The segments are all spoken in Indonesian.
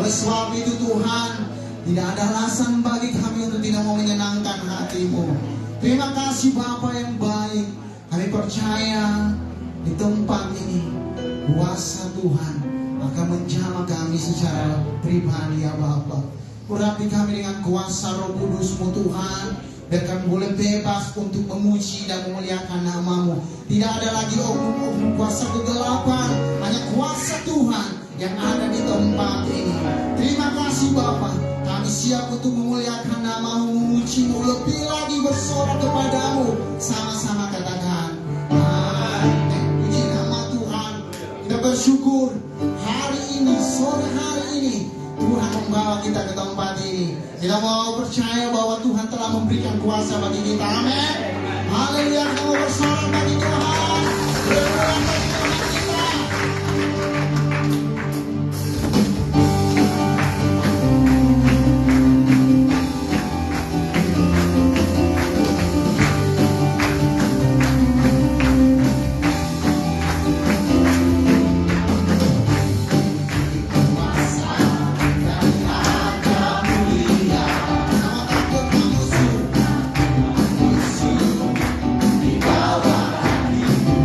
Oleh sebab itu Tuhan, tidak ada alasan bagi kami untuk tidak mau menyenangkan hati-Mu. Terima kasih Bapa yang baik. Kami percaya di tempat ini kuasa Tuhan akan menjamah kami secara pribadi ya Bapa. Urapi kami dengan kuasa Roh Kudus-Mu Tuhan, biar kami boleh bebas untuk memuji dan memuliakan nama-Mu. Tidak ada lagi oknum-oknum kuasa kegelapan, hanya kuasa Tuhan yang ada di tempat ini. Terima kasih Bapa, kami siap untuk memuliakan nama-Mu, memuji-Mu, lebih lagi bersorak kepadamu. Sama-sama katakan puji nama Tuhan. Kita bersyukur hari ini, sore hari ini Tuhan membawa kita ke tempat ini. Kita mau percaya bahwa Tuhan telah memberikan kuasa bagi kita. Amin. Haleluya. Kita mau bersorak bagi Tuhan. Berdoa bagi Tuhan kita. Di bawah kaki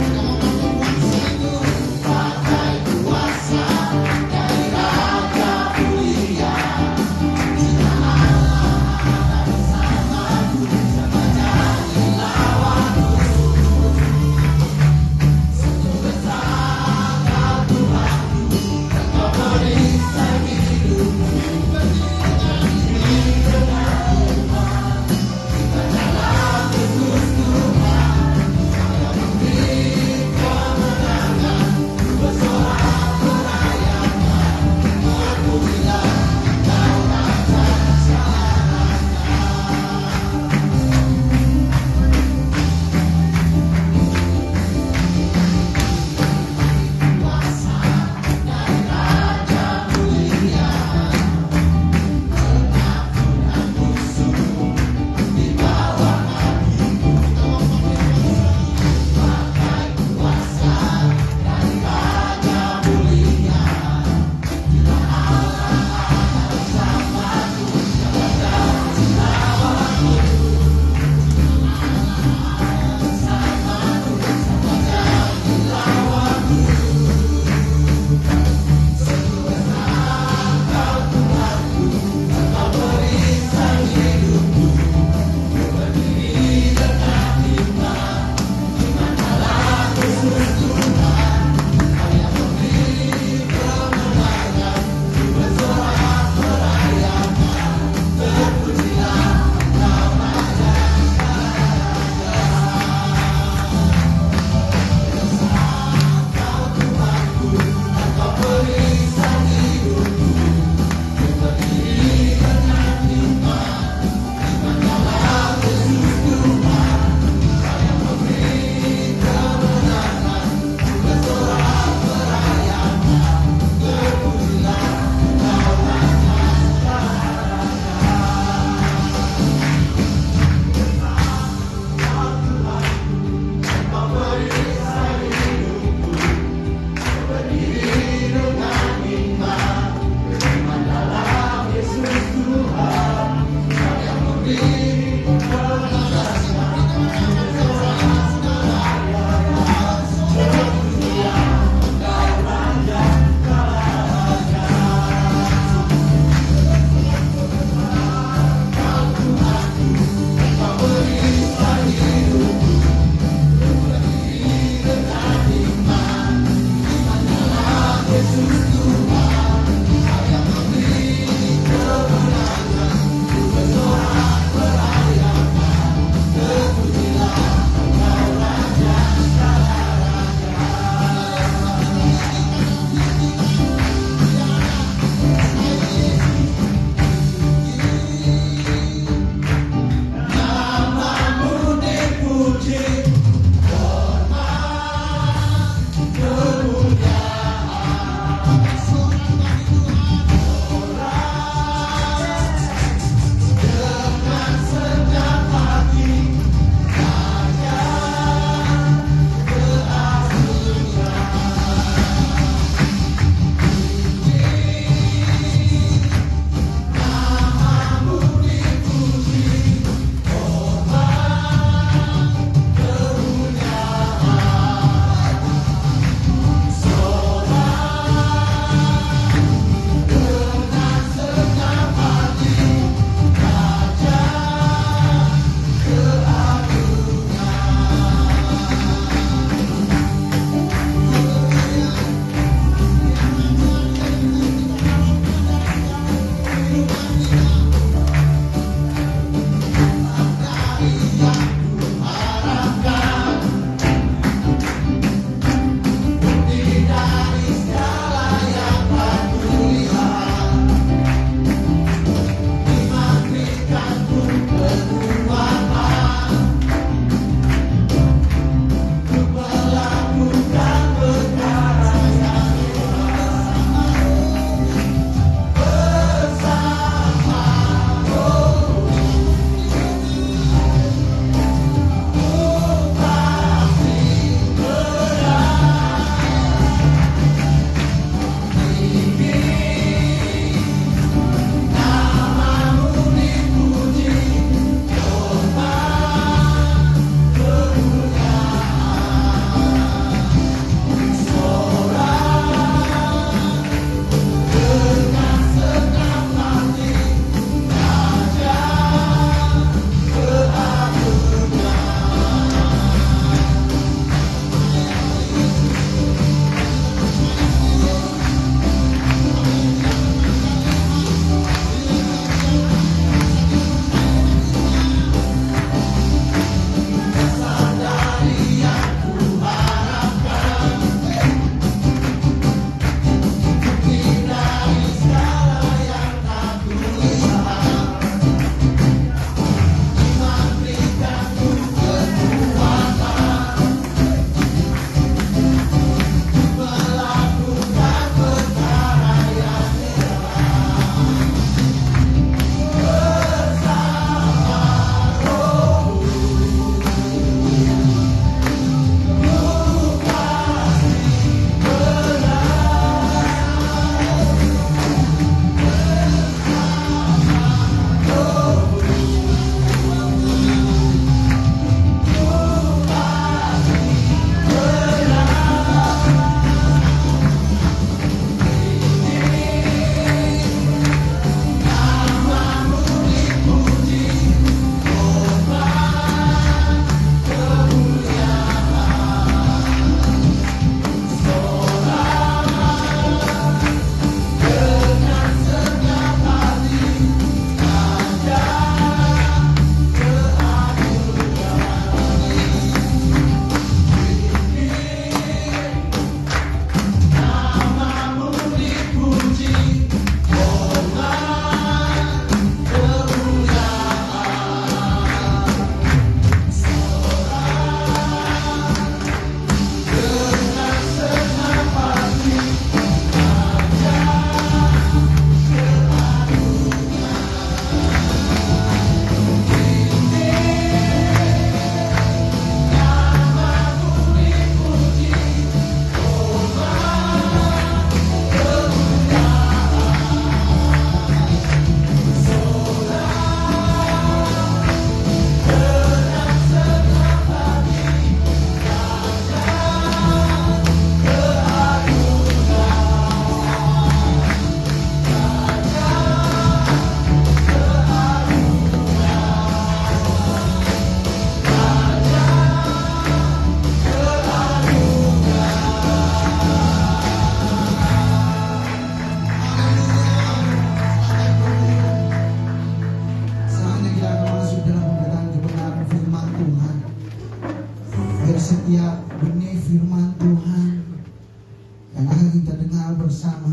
kita dengar bersama,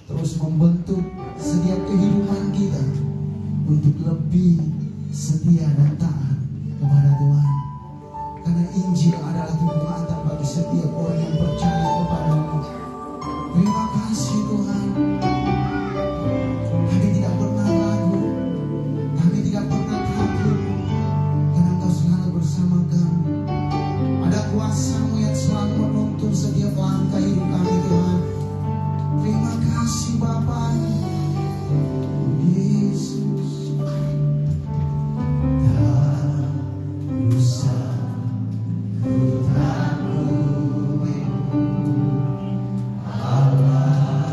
terus membentuk setiap kehidupan kita untuk lebih setia dan taat kepada Tuhan. Karena Injil adalah kenikmatan bagi setiap orang yang percaya kepada-Mu. Terima kasih Tuhan. Kami tidak pernah ragu, kami tidak pernah takut, karena Engkau selalu bersama kami. Ada kuasa-Mu yang selalu menuntun setiap langkah hidup kami Tuhan. Terima kasih Bapa. Yesus, tak usah ku takut, Allah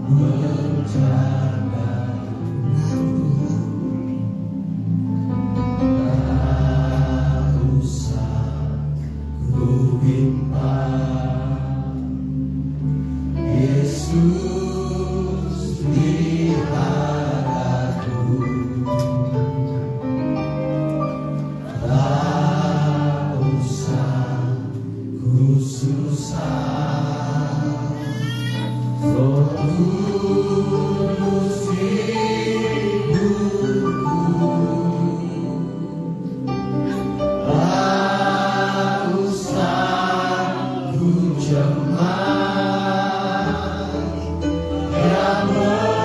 menjaga. Benar Tuhan, tak usah ku bimbang, Yesus di hadapanku. Tak usah ku susah, Roh Kudus hidupku. Tak usah ku cemas, yang memperhatiku.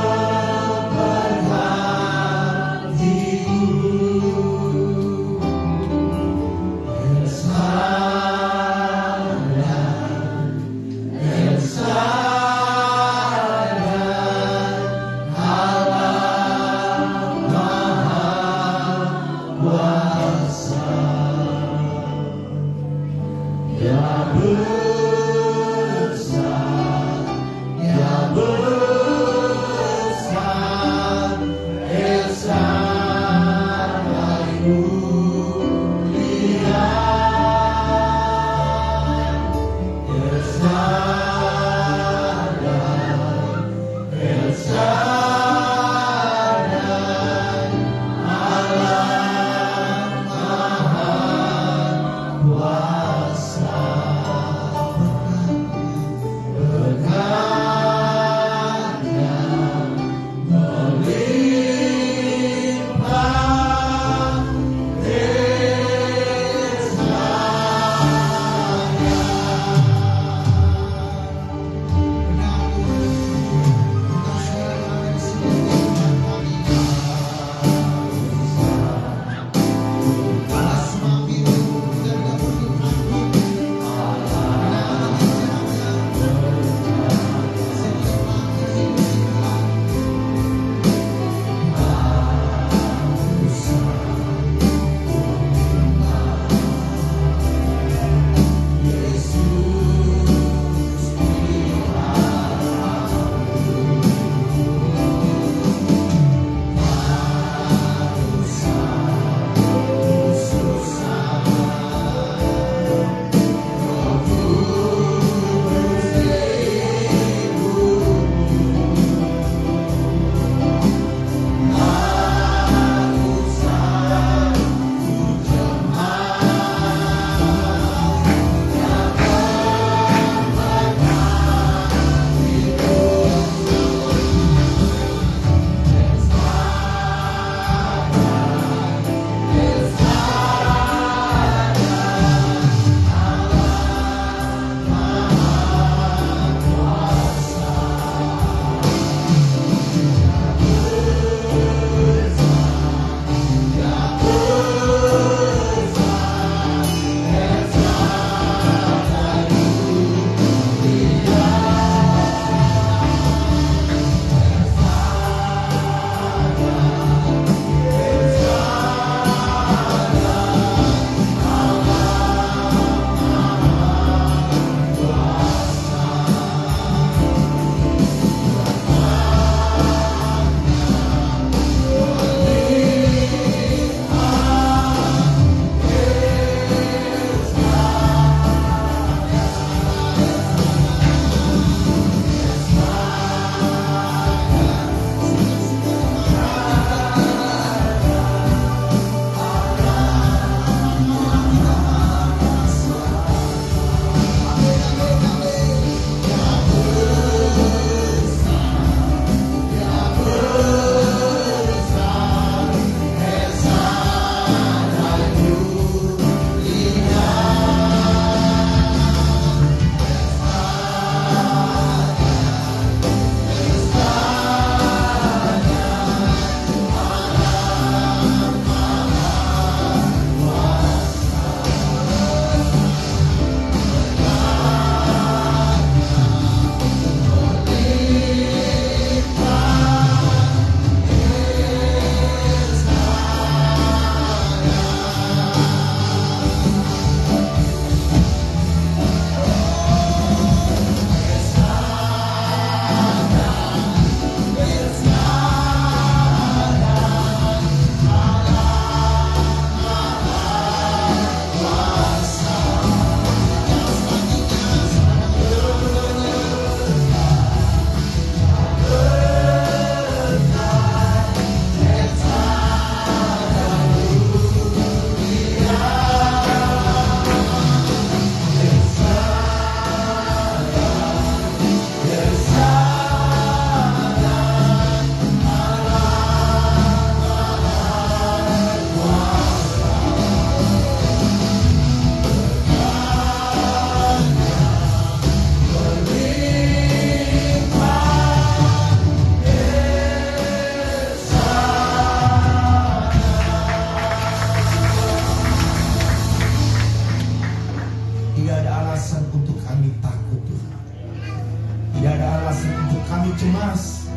kami cemas,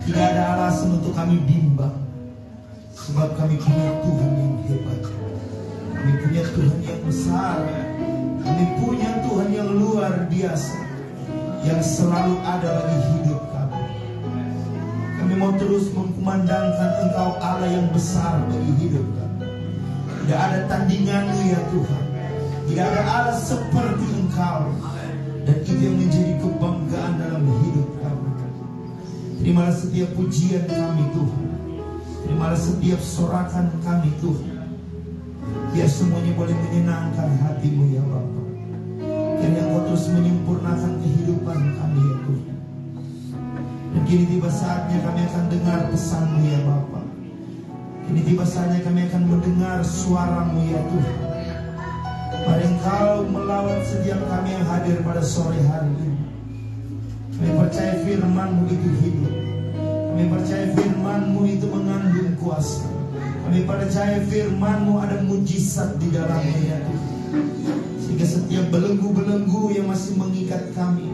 tidak ada alasan untuk kami bimbang. Sebab kami punya Tuhan yang hebat. Kami punya Tuhan yang besar. Kami punya Tuhan yang luar biasa, yang selalu ada bagi hidup kami. Kami mau terus mengkumandangkan Engkau Allah yang besar bagi hidup kami. Tidak ada tandingan-Mu ya Tuhan. Tidak ada Allah seperti Engkau. Dan itu yang menjadi kebanggaan dalam hidup kami. Terimalah setiap pujian kami Tuhan. Terimalah setiap sorakan kami Tuhan. Biar semuanya boleh menyenangkan hati-Mu ya Bapa. Kiranya Engkau terus menyempurnakan kehidupan kami ya Tuhan. Dan kini tiba saatnya kami akan dengar pesan-Mu ya Bapa. Kini tiba saatnya kami akan mendengar suara-Mu ya Tuhan. Mari Engkau melawat setiap kami yang hadir pada sore hari ini. Kami percaya firman-Mu itu hidup. Kami percaya firman-Mu itu mengandung kuasa. Kami percaya firman-Mu ada mujizat di dalamnya ya Tuhan. Sehingga setiap belenggu-belenggu yang masih mengikat kami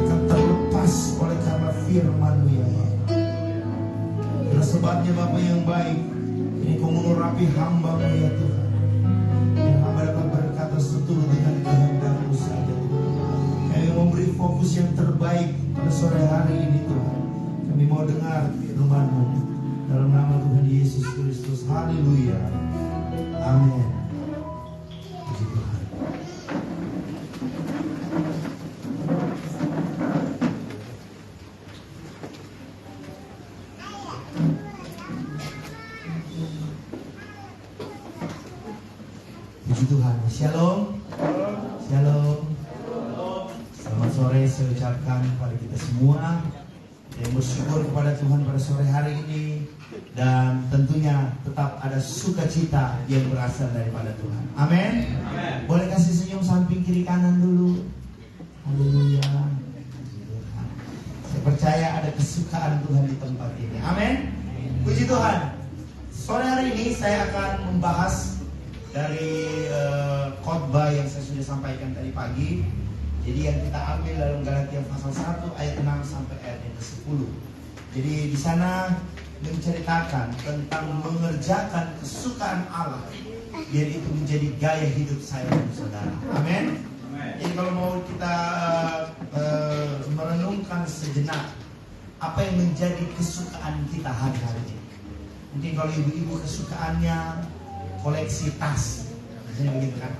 akan terlepas oleh karena firman-Mu ya Bapa. Itulah sebabnya Bapa yang baik, ini Kau mengurapi hamba-Mu ya Tuhan. Yang hamba dapat berkata seturut dengan kehendak-Mu saja Tuhan. Kami memberi fokus yang terbaik pada sore hari ini Tuhan. Kami mau dengar firman-Mu dalam nama Tuhan Yesus Kristus. Haleluya. Amin. Puji Tuhan. Puji Tuhan. Shalom. Shalom. Selamat sore saya ucapkan kepada kita semua yang bersyukur kepada Tuhan pada sore hari ini. Dan tentunya tetap ada sukacita yang berasal daripada Tuhan. Amin. Boleh kasih senyum samping kiri kanan dulu. Haleluya. Saya percaya ada kesukaan Tuhan di tempat ini. Amin. Puji Tuhan. Sore hari ini saya akan membahas dari khotbah yang saya sudah sampaikan tadi pagi. Jadi yang kita ambil dalam Galatia pasal 1 ayat 6 sampai ayat yang ke-10. Jadi di sana menceritakan tentang mengerjakan kesukaan Allah, biar itu menjadi gaya hidup saya dan saudara. Amin. Jadi kalau mau kita merenungkan sejenak apa yang menjadi kesukaan kita hari-hari ini. Mungkin kalau ibu-ibu kesukaannya koleksi tas, biasanya begitu kan.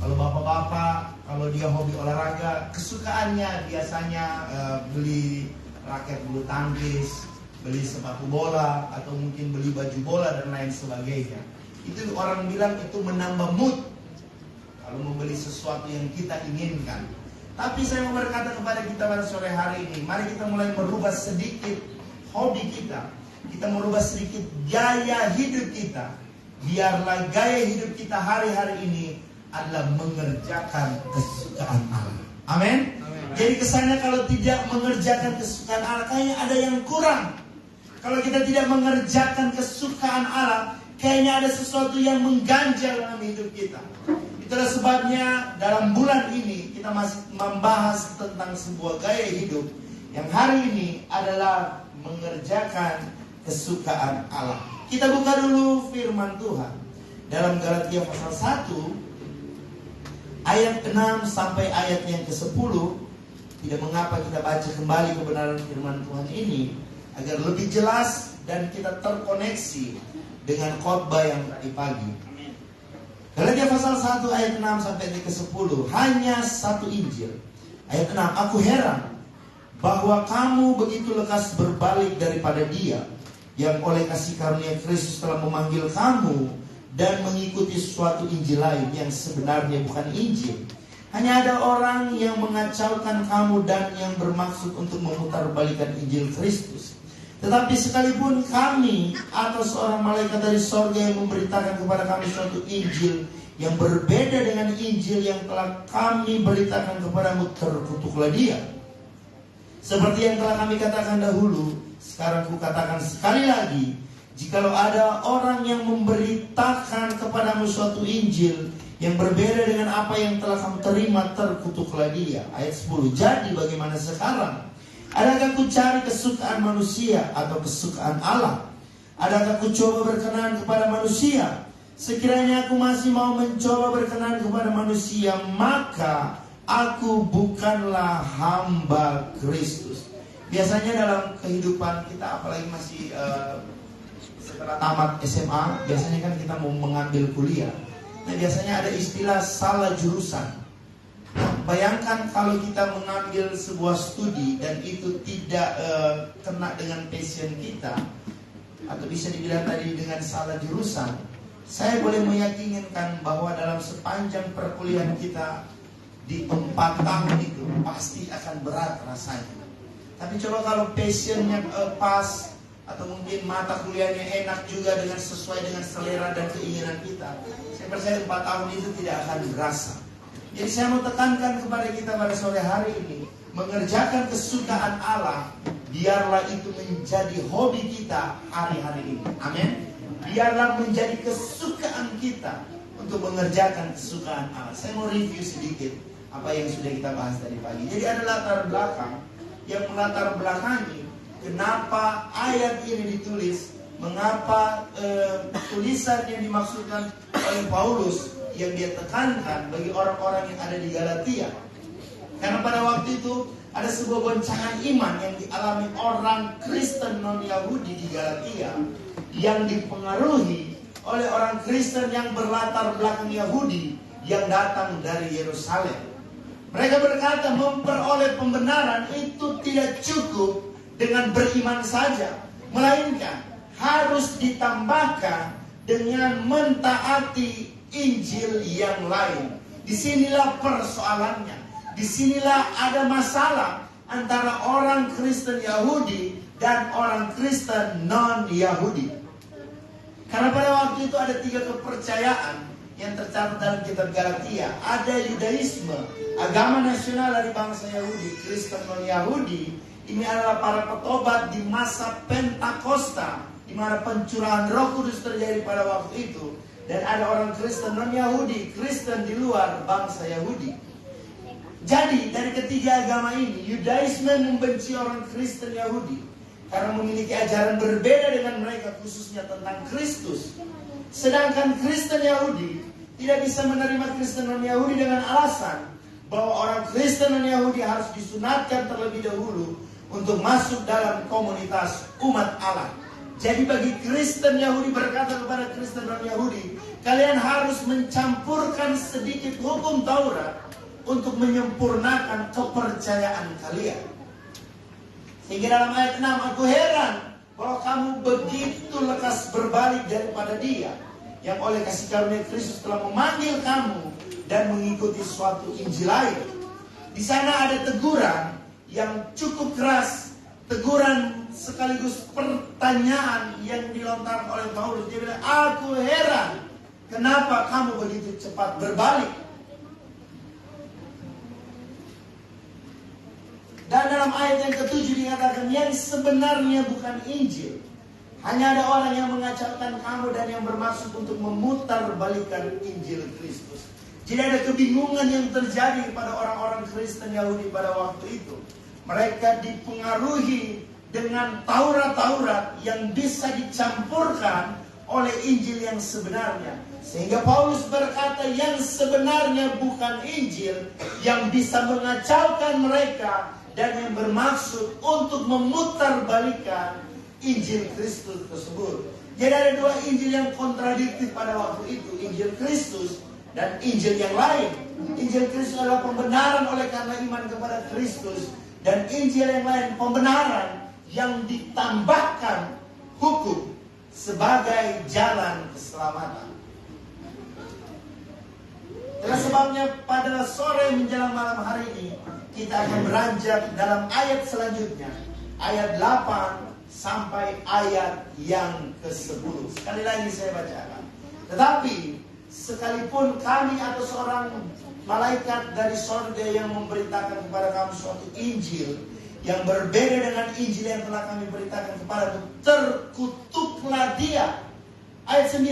Kalau bapak-bapak, kalau dia hobi olahraga, kesukaannya biasanya beli raket bulu tangkis, beli sepatu bola, atau mungkin beli baju bola dan lain sebagainya. Itu orang bilang itu menambah mood kalau membeli sesuatu yang kita inginkan. Tapi saya mau berkata kepada kita pada sore hari ini, mari kita mulai merubah sedikit hobi kita. Kita merubah sedikit gaya hidup kita. Biarlah gaya hidup kita hari-hari ini adalah mengerjakan kesukaan Allah. Amin. Jadi kesannya kalau tidak mengerjakan kesukaan Allah, kayaknya ada yang kurang. Kalau kita tidak mengerjakan kesukaan Allah, kayaknya ada sesuatu yang mengganjal dalam hidup kita. Itulah sebabnya dalam bulan ini kita masih membahas tentang sebuah gaya hidup yang hari ini adalah mengerjakan kesukaan Allah. Kita buka dulu firman Tuhan dalam Galatia pasal 1 ayat 6 sampai ayat yang ke-10. Tidak mengapa kita baca kembali kebenaran firman Tuhan ini agar lebih jelas dan kita terkoneksi dengan khotbah yang tadi pagi. Galatia pasal 1 ayat 6 sampai ayat ke-10. Hanya satu Injil. Ayat 6, aku heran bahwa kamu begitu lekas berbalik daripada Dia yang oleh kasih karunia Kristus telah memanggil kamu dan mengikuti suatu Injil lain yang sebenarnya bukan Injil. Hanya ada orang yang mengacaukan kamu dan yang bermaksud untuk memutarbalikkan Injil Kristus. Tetapi sekalipun kami atau seorang malaikat dari sorga yang memberitakan kepada kami suatu Injil yang berbeda dengan Injil yang telah kami beritakan kepadamu, terkutuklah dia. Seperti yang telah kami katakan dahulu, sekarang ku katakan sekali lagi, jikalau ada orang yang memberitakan kepadamu suatu Injil yang berbeda dengan apa yang telah kamu terima, terkutuklah dia. Ayat 10. Jadi bagaimana sekarang? Adakah ku cari kesukaan manusia atau kesukaan Allah? Adakah ku coba berkenan kepada manusia? Sekiranya aku masih mau mencoba berkenan kepada manusia, maka aku bukanlah hamba Kristus. Biasanya dalam kehidupan kita, apalagi masih setelah tamat SMA, biasanya kan kita mau mengambil kuliah. Nah, biasanya ada istilah salah jurusan. Bayangkan kalau kita mengambil sebuah studi dan itu tidak kena dengan passion kita, atau bisa dibilang tadi dengan salah jurusan, saya boleh meyakinkan bahwa dalam sepanjang perkuliahan kita di 4 tahun itu pasti akan berat rasanya. Tapi coba kalau passionnya pas, atau mungkin mata kuliahnya enak juga dengan sesuai dengan selera dan keinginan kita, saya percaya 4 tahun itu tidak akan berasa. Jadi saya mau tekankan kepada kita pada sore hari ini, mengerjakan kesukaan Allah, biarlah itu menjadi hobi kita hari-hari ini. Amin. Biarlah menjadi kesukaan kita untuk mengerjakan kesukaan Allah. Saya mau review sedikit apa yang sudah kita bahas tadi pagi. Jadi ada latar belakang yang melatar belakangi kenapa ayat ini ditulis, mengapa tulisan yang dimaksudkan oleh Paulus yang dia tekankan bagi orang-orang yang ada di Galatia. Karena pada waktu itu ada sebuah goncangan iman yang dialami orang Kristen non-Yahudi di Galatia, yang dipengaruhi oleh orang Kristen yang berlatar belakang Yahudi yang datang dari Yerusalem. Mereka berkata memperoleh pembenaran itu tidak cukup dengan beriman saja, melainkan harus ditambahkan dengan mentaati Injil yang lain. Disinilah persoalannya. Disinilah ada masalah antara orang Kristen Yahudi dan orang Kristen non-Yahudi. Karena pada waktu itu ada 3 kepercayaan yang tercatat dalam kitab Galatia. Ada Yudaisme, agama nasional dari bangsa Yahudi. Kristen non-Yahudi, ini adalah para petobat di masa Pentakosta, di mana pencurahan Roh Kudus terjadi pada waktu itu. Dan ada orang Kristen non-Yahudi, Kristen di luar bangsa Yahudi. Jadi dari ketiga agama ini, Yudaisme membenci orang Kristen Yahudi karena memiliki ajaran berbeda dengan mereka, khususnya tentang Kristus. Sedangkan Kristen Yahudi tidak bisa menerima Kristen non-Yahudi dengan alasan bahwa orang Kristen non-Yahudi harus disunatkan terlebih dahulu untuk masuk dalam komunitas umat Allah. Jadi bagi Kristen Yahudi berkata kepada Kristen non-Yahudi, kalian harus mencampurkan sedikit hukum Taurat untuk menyempurnakan kepercayaan kalian. Sehingga dalam ayat 6, aku heran bahwa kamu begitu lekas berbalik daripada Dia yang oleh kasih karunia Kristus telah memanggil kamu dan mengikuti suatu Injil lain. Di sana ada teguran yang cukup keras, teguran sekaligus pertanyaan yang dilontarkan oleh Paulus. Dia bilang, aku heran kenapa kamu begitu cepat berbalik. Dan dalam ayat yang ke-7 dikatakan, yang sebenarnya bukan Injil. Hanya ada orang yang mengacaukan kamu dan yang bermaksud untuk memutarbalikkan Injil Kristus. Jadi ada kebingungan yang terjadi pada orang-orang Kristen Yahudi pada waktu itu. Mereka dipengaruhi dengan Taurat-Taurat yang bisa dicampurkan oleh Injil yang sebenarnya. Sehingga Paulus berkata yang sebenarnya bukan Injil yang bisa mengacaukan mereka dan yang bermaksud untuk memutarbalikkan Injil Kristus tersebut. Jadi ada 2 Injil yang kontradiktif pada waktu itu, Injil Kristus dan Injil yang lain. Injil Kristus adalah pembenaran oleh karena iman kepada Kristus, dan Injil yang lain pembenaran yang ditambahkan hukum sebagai jalan keselamatan. Itulah sebabnya pada sore menjelang malam hari ini kita akan beranjak dalam ayat selanjutnya, ayat 8 sampai ayat yang ke-10. Sekali lagi saya bacakan. Tetapi sekalipun kami atau seorang malaikat dari sorga yang memberitakan kepada kamu suatu Injil yang berbeda dengan Injil yang telah kami beritakan kepadamu, terkutuklah dia. Ayat 9,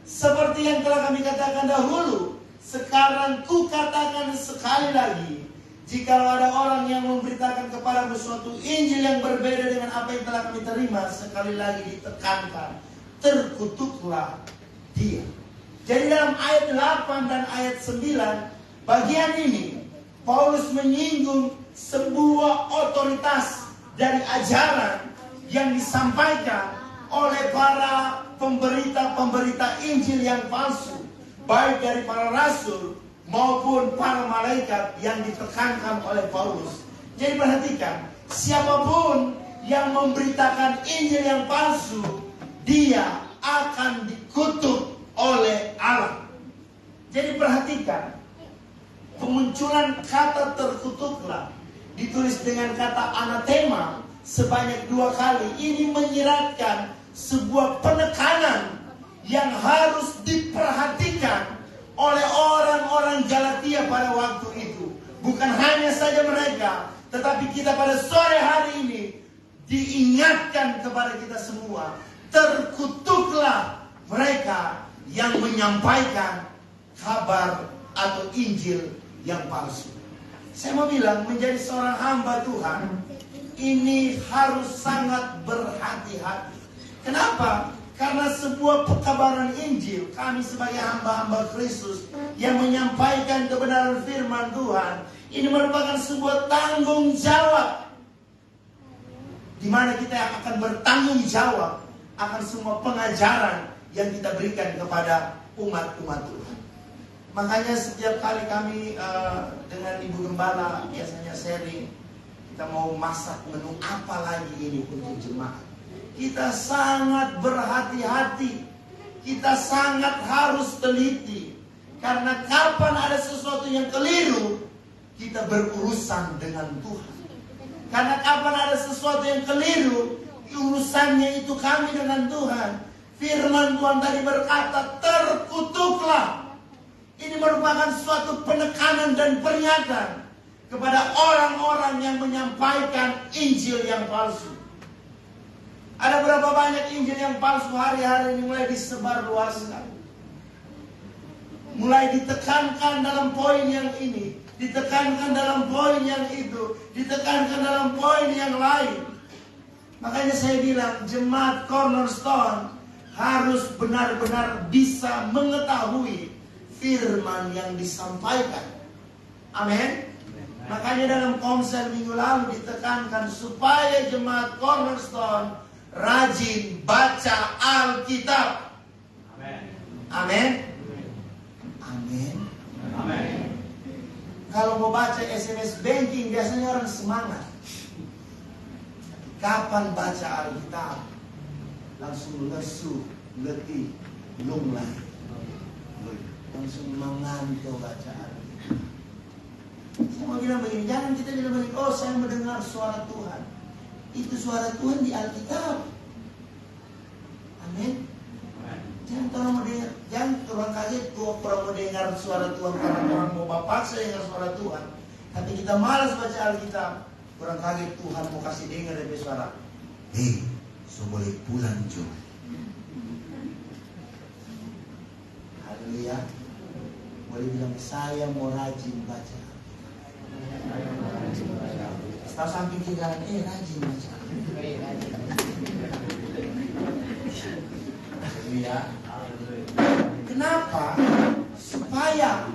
seperti yang telah kami katakan dahulu, sekarang ku katakan sekali lagi, Jikalau ada orang yang memberitakan kepadamu suatu Injil yang berbeda dengan apa yang telah kami terima, sekali lagi ditekankan, terkutuklah dia. Jadi dalam ayat 8 dan ayat 9, bagian ini Paulus menyinggung sebuah otoritas dari ajaran yang disampaikan oleh para pemberita-pemberita Injil yang palsu, baik dari para rasul maupun para malaikat yang ditekankan oleh Paulus. Jadi perhatikan, siapapun yang memberitakan Injil yang palsu, dia akan dikutuk oleh Allah. Jadi perhatikan, kemunculan kata terkutuklah ditulis dengan kata anatema sebanyak 2 kali. Ini menyiratkan sebuah penekanan yang harus diperhatikan oleh orang-orang Galatia pada waktu itu. Bukan hanya saja mereka, tetapi kita pada sore hari ini diingatkan kepada kita semua, terkutuklah mereka yang menyampaikan kabar atau Injil yang palsu. Saya mau bilang, menjadi seorang hamba Tuhan ini harus sangat berhati-hati. Kenapa? Karena sebuah pekabaran Injil, kami sebagai hamba-hamba Kristus yang menyampaikan kebenaran firman Tuhan, ini merupakan sebuah tanggung jawab, di mana kita akan bertanggung jawab akan semua pengajaran yang kita berikan kepada umat-umat Tuhan. Makanya setiap kali kami dengan Ibu Gembala biasanya sharing, kita mau masak menu apa lagi ini untuk jemaat. Kita sangat berhati-hati, kita sangat harus teliti. Karena kapan ada sesuatu yang keliru, kita berurusan dengan Tuhan. Karena kapan ada sesuatu yang keliru, urusannya itu kami dengan Tuhan. Firman Tuhan tadi berkata, terkutuklah. Ini merupakan suatu penekanan dan peringatan kepada orang-orang yang menyampaikan Injil yang palsu. Ada berapa banyak Injil yang palsu hari-hari ini mulai disebarluaskan. Mulai ditekankan dalam poin yang ini, ditekankan dalam poin yang itu, ditekankan dalam poin yang lain. Makanya saya bilang, jemaat Cornerstone harus benar-benar bisa mengetahui firman yang disampaikan. Amin. Makanya dalam konsel minggu lalu ditekankan supaya jemaat Cornerstone rajin baca Alkitab. Amin. Amin. Amin. Kalau mau baca SMS banking biasanya orang semangat. Kapan baca Alkitab? Langsung lesu, letih, lunglai. Langsung mengantuk baca Alkitab. Saya mau bilang begini, jangan kita bilang begini, oh saya mendengar suara Tuhan. Itu suara Tuhan di Alkitab. Amin. Jangan orang mau dengar, jangan orang kaget orang mau dengar suara Tuhan karena orang mau bapaksa dengar suara Tuhan. Tapi kita malas baca Alkitab. Orang kaget Tuhan mau kasih dengar dari suara. Hei, so boleh pulang Jo. Haleluya. Boleh bilang saya mau rajin baca. Tahu samping tinggalan, rajin baca. Haleluya. Kenapa? Supaya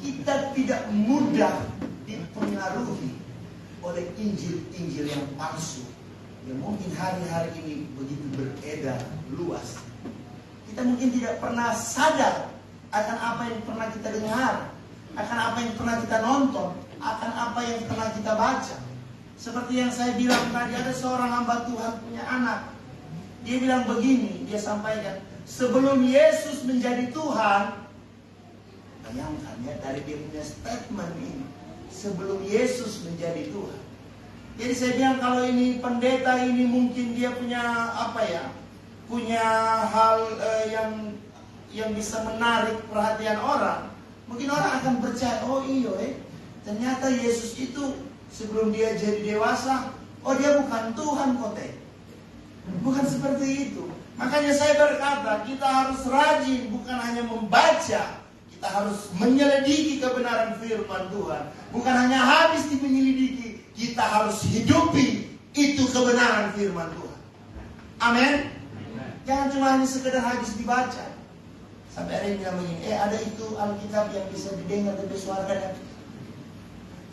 kita tidak mudah dipengaruhi oleh Injil-Injil yang palsu yang mungkin hari-hari ini begitu beredar luas. Kita mungkin tidak pernah sadar akan apa yang pernah kita dengar, akan apa yang pernah kita nonton, akan apa yang pernah kita baca. Seperti yang saya bilang tadi, ada seorang hamba Tuhan punya anak. Dia bilang begini, dia sampaikan, sebelum Yesus menjadi Tuhan, bayangkan ya dari dia punya statement ini, sebelum Yesus menjadi Tuhan. Jadi saya bilang kalau ini pendeta ini mungkin dia punya apa ya, punya hal yang bisa menarik perhatian orang. Mungkin orang akan percaya, oh iya ternyata Yesus itu sebelum dia jadi dewasa, oh dia bukan Tuhan kote. Bukan seperti itu. Makanya saya berkata, kita harus rajin bukan hanya membaca, kita kita harus menyelidiki kebenaran firman Tuhan. Bukan hanya habis di menyelidiki, kita harus hidupi itu kebenaran firman Tuhan. Amin. Jangan cuma hanya sekedar habis dibaca. Sampai ada yang bilang begini, ada itu Alkitab yang bisa didengar dari suaranya.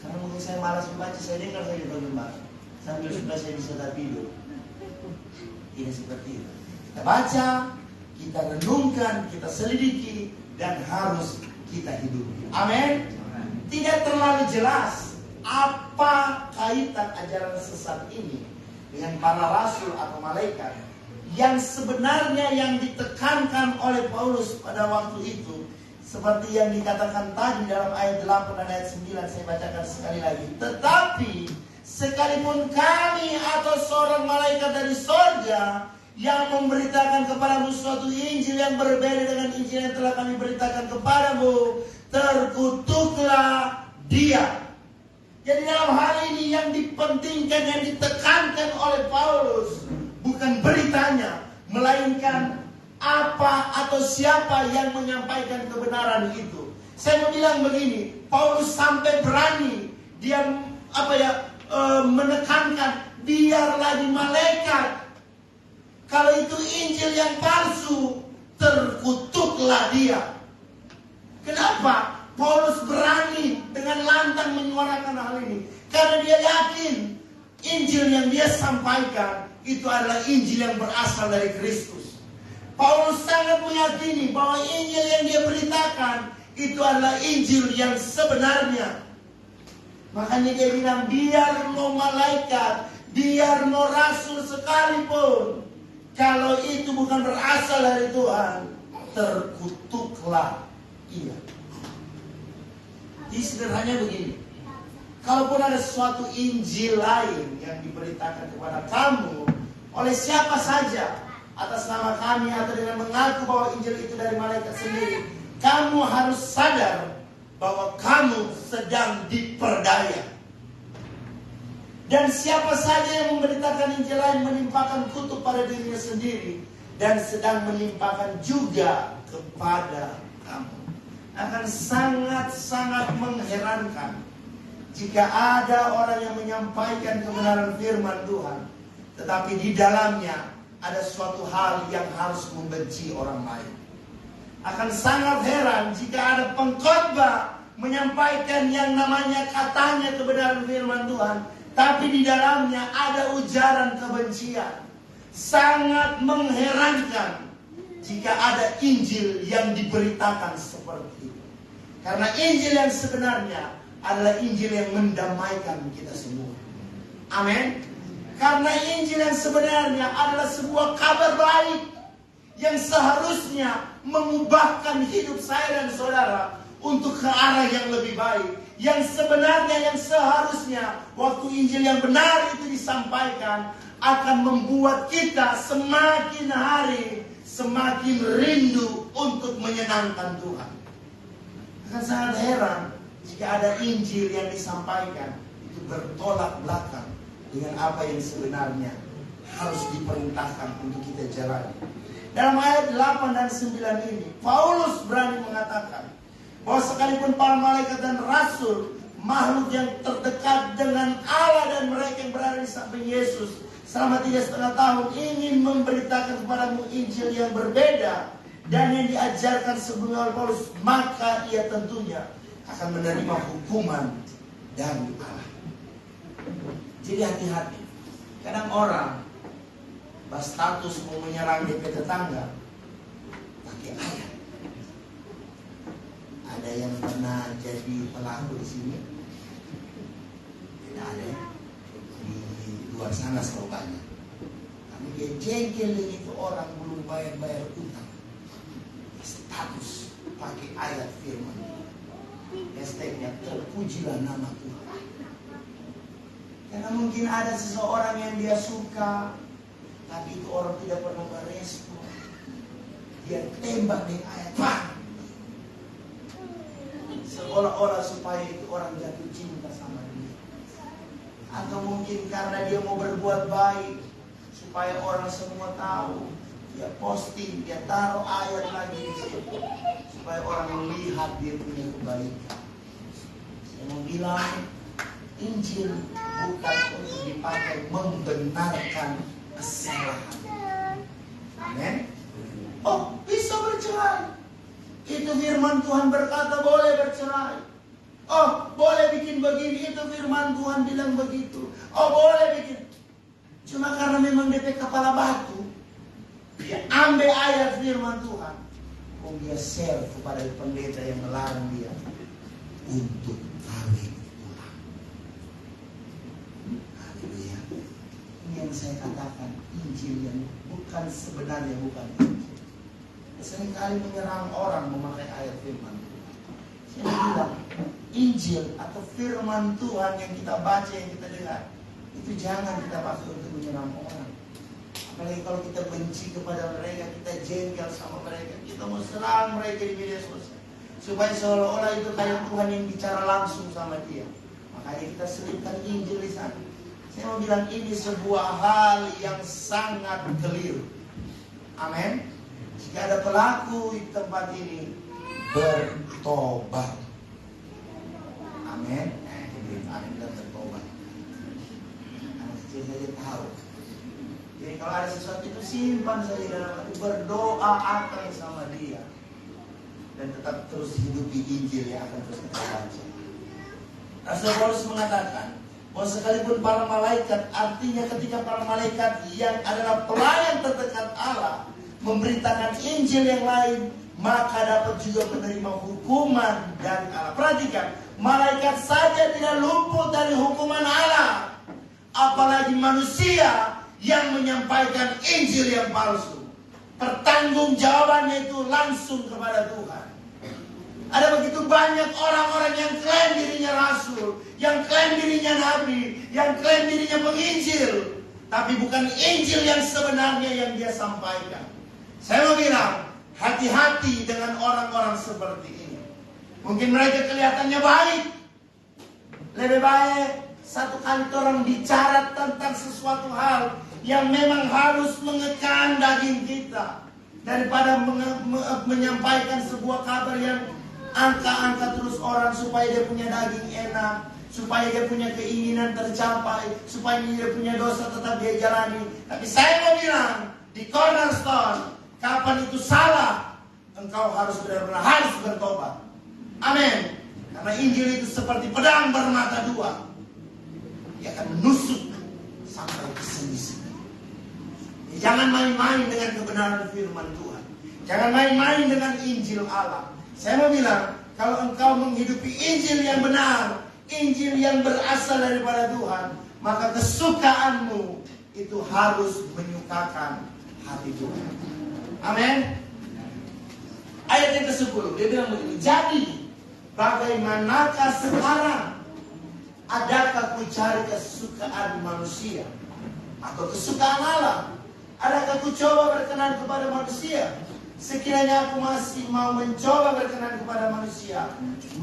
Karena mungkin saya malas membaca, saya dengar saja teman-teman. Sambil sudah saya bisa tidur. Tidak seperti itu. Kita baca, kita renungkan, kita selidiki, dan harus kita hidupi. Amin. Tidak terlalu jelas apa kaitan ajaran sesat ini dengan para rasul atau malaikat yang sebenarnya yang ditekankan oleh Paulus pada waktu itu, seperti yang dikatakan tadi dalam ayat 8 dan ayat 9, saya bacakan sekali lagi. Tetapi sekalipun kami atau seorang malaikat dari sorga yang memberitakan kepadamu suatu Injil yang berbeda dengan Injil yang telah kami beritakan kepadamu, terkutuklah dia. Jadi dalam hal ini yang dipentingkan, yang ditekankan oleh Paulus bukan beritanya, melainkan apa atau siapa yang menyampaikan kebenaran itu. Saya mau bilang begini, Paulus sampai berani dia menekankan biarlah di malaikat. Kalau itu Injil yang palsu, terkutuklah dia. Kenapa? Paulus berani dengan lantang menyuarakan hal ini. Karena dia yakin Injil yang dia sampaikan itu adalah Injil yang berasal dari Kristus. Paulus sangat meyakini bahwa Injil yang dia beritakan itu adalah Injil yang sebenarnya. Makanya dia bilang, biar mau malaikat, biar mau rasul sekalipun, kalau itu bukan berasal dari Tuhan, terkutuklah ia. Jadi sederhananya begini, kalaupun ada suatu Injil lain yang diberitakan kepada kamu oleh siapa saja, atas nama kami atau dengan mengaku bahwa Injil itu dari malaikat sendiri, kamu harus sadar bahwa kamu sedang diperdaya. Dan siapa saja yang memberitakan Injil lain menimpakan kutuk pada dirinya sendiri dan sedang menimpakan juga kepada kamu. Akan sangat-sangat mengherankan jika ada orang yang menyampaikan kebenaran firman Tuhan, tetapi di dalamnya ada suatu hal yang harus membenci orang lain. Akan sangat heran jika ada pengkhotbah menyampaikan yang namanya katanya kebenaran firman Tuhan, tapi di dalamnya ada ujaran kebencian. Sangat mengherankan jika ada Injil yang diberitakan seperti itu. Karena Injil yang sebenarnya adalah Injil yang mendamaikan kita semua. Amin. Karena Injil yang sebenarnya adalah sebuah kabar baik yang seharusnya mengubahkan hidup saya dan saudara untuk ke arah yang lebih baik. Yang sebenarnya, yang seharusnya waktu Injil yang benar itu disampaikan akan membuat kita semakin hari semakin rindu untuk menyenangkan Tuhan. Akan sangat heran jika ada Injil yang disampaikan itu bertolak belakang dengan apa yang sebenarnya harus diperintahkan untuk kita jalani. Dalam ayat 8 dan 9 ini, Paulus berani mengatakan bahwa sekalipun para malaikat dan rasul, makhluk yang terdekat dengan Allah dan mereka yang berada di samping Yesus selama 3,5 tahun ingin memberitakan kepadamu Injil yang berbeda dan yang diajarkan sebelumnya oleh Paulus, maka ia tentunya akan menerima hukuman dari Allah. Jadi hati-hati. Kadang orang berstatus mau menyerang DP tetangga pakai ayat. Ada yang pernah jadi pelaku di sini? Tidak ada ya? Di luar sana selalu banyak. Tapi dia jengkel itu orang belum bayar utang. Status pakai ayat firman. Hashtagnya terpujilah nama Tuhan. Karena mungkin ada seseorang yang dia suka, tapi itu orang tidak pernah merespon. Dia tembak dengan ayat Pak. Seolah-olah supaya itu orang jatuh cinta sama dia. Atau mungkin karena dia mau berbuat baik supaya orang semua tahu dia posting, dia taruh ayat lagi di situ supaya orang melihat dia punya kebaikan. Saya mau bilang, Injil bukan untuk dipakai membenarkan kesalahan. Amen. Oh, bisa bercerai. Itu firman Tuhan berkata boleh bercerai. Oh, boleh bikin begini. Itu firman Tuhan bilang begitu. Oh, boleh bikin. Cuma karena memang DP kepala batu, dia ambil ayat firman Tuhan, dia share kepada pendeta yang melarang dia untuk kawin ulang. Haleluya. Ini yang saya katakan, Injil yang bukan sebenarnya bukan Injil. Seringkali menyerang orang memakai ayat firman Tuhan. Saya bilang, Injil atau firman Tuhan yang kita baca, yang kita dengar, itu jangan kita pakai untuk menyerang orang. Apalagi kalau kita benci kepada mereka, kita jengkel sama mereka, kita mau serang mereka di media sosial, supaya seolah-olah itu kayak Tuhan yang bicara langsung sama dia. Makanya kita selipkan Injil di sana. Saya mau bilang ini sebuah hal yang sangat keliru. Amin. Jika ada pelaku di tempat ini, bertobat. Amin. Amin dan bertobat. Anak kecil saja tahu. Jadi kalau ada sesuatu itu simpan saja dalam hati, berdoa akan sama dia, dan tetap terus hidupi Injil yang akan terus kita baca. Rasul Paulus mengatakan bahwa sekalipun para malaikat, artinya ketika para malaikat yang adalah pelayan terdekat Allah memberitakan Injil yang lain, maka dapat juga menerima hukuman dari Allah. Perhatikan, malaikat saja tidak luput dari hukuman Allah, apalagi manusia yang menyampaikan Injil yang palsu. Pertanggungjawabannya itu langsung kepada Tuhan. Ada begitu banyak orang-orang yang klaim dirinya rasul, yang klaim dirinya nabi, yang klaim dirinya penginjil, tapi bukan Injil yang sebenarnya yang dia sampaikan. Saya mau bilang, hati-hati dengan orang-orang seperti ini. Mungkin mereka kelihatannya baik. Lebih baik satu kali orang bicara tentang sesuatu hal yang memang harus mengekang daging kita, daripada menyampaikan sebuah kabar yang angka-angka terus orang supaya dia punya daging enak, supaya dia punya keinginan tercapai, supaya dia punya dosa tetap dia jalani. Tapi saya mau bilang, di Cornerstone, kapan itu salah, engkau harus benar-benar harus bertobat. Amin. Karena Injil itu seperti pedang bermata dua. Dia akan menusuk sampai ke sendi-sendi. Jangan main-main dengan kebenaran firman Tuhan. Jangan main-main dengan Injil Allah. Saya mau bilang, kalau engkau menghidupi Injil yang benar, Injil yang berasal daripada Tuhan, maka kesukaanmu itu harus menyukakan hati Tuhan. Amin. Ayat yang ke-10, dia bilang begini, jadi bagaimanakah sekarang? Adakah ku cari kesukaan manusia atau kesukaan Allah? Adakah ku coba berkenan kepada manusia? Sekiranya aku masih mau mencoba berkenan kepada manusia,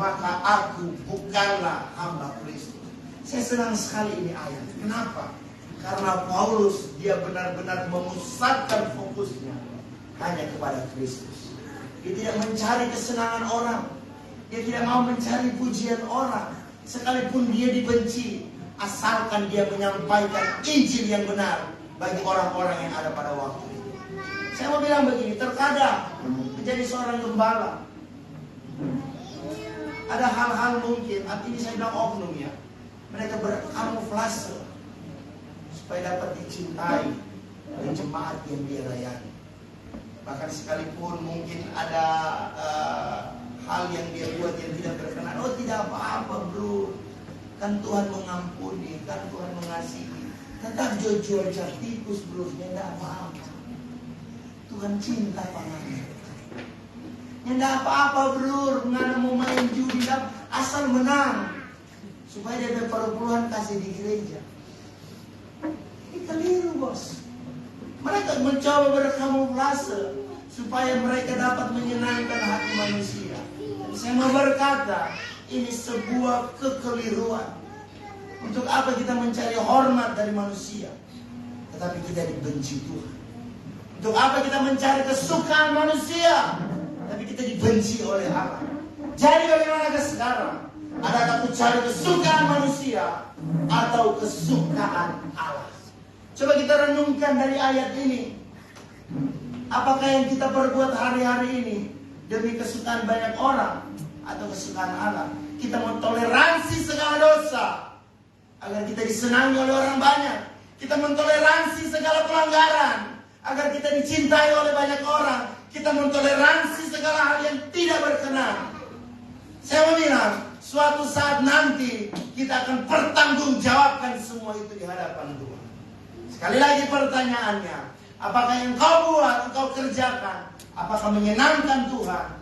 maka aku bukanlah hamba Kristus. Saya senang sekali ini ayat. Kenapa? Karena Paulus dia benar-benar memusatkan fokusnya hanya kepada Kristus. Dia tidak mencari kesenangan orang. Dia tidak mau mencari pujian orang. Sekalipun dia dibenci, asalkan dia menyampaikan Injil yang benar bagi orang-orang yang ada pada waktu itu. Saya mau bilang begini, terkadang menjadi seorang gembala, ada hal-hal mungkin, artinya saya bilang oknum ya, mereka berkamuflase supaya dapat dicintai oleh jemaat yang dia layani. Bahkan sekalipun mungkin ada hal yang dia buat yang tidak berkenan, oh tidak apa-apa bro, kan Tuhan mengampuni, kan Tuhan mengasihi. Tetap jual tikus bro, ya tidak apa-apa. Tuhan cinta pangannya. Ya tidak apa-apa bro, nggak mau main judi, asal menang, supaya dia berpuluhan kasih di gereja. Ini keliru bos. Mereka mencoba berkamuflase supaya mereka dapat menyenangkan hati manusia. Dan saya mau berkata, ini sebuah kekeliruan. Untuk apa kita mencari hormat dari manusia, tetapi kita dibenci Tuhan? Untuk apa kita mencari kesukaan manusia, tapi kita dibenci oleh Allah? Jadi bagaimana sekarang? Adakah aku cari kesukaan manusia atau kesukaan Allah? Coba kita renungkan dari ayat ini. Apakah yang kita perbuat hari-hari ini demi kesukaan banyak orang atau kesukaan Allah? Kita mentoleransi segala dosa agar kita disenangi oleh orang banyak. Kita mentoleransi segala pelanggaran agar kita dicintai oleh banyak orang. Kita mentoleransi segala hal yang tidak berkenan. Saya mau bilang, suatu saat nanti kita akan pertanggungjawabkan semua itu di hadapan Tuhan. Sekali lagi pertanyaannya, apakah yang kau buat, engkau kerjakan, apakah menyenangkan Tuhan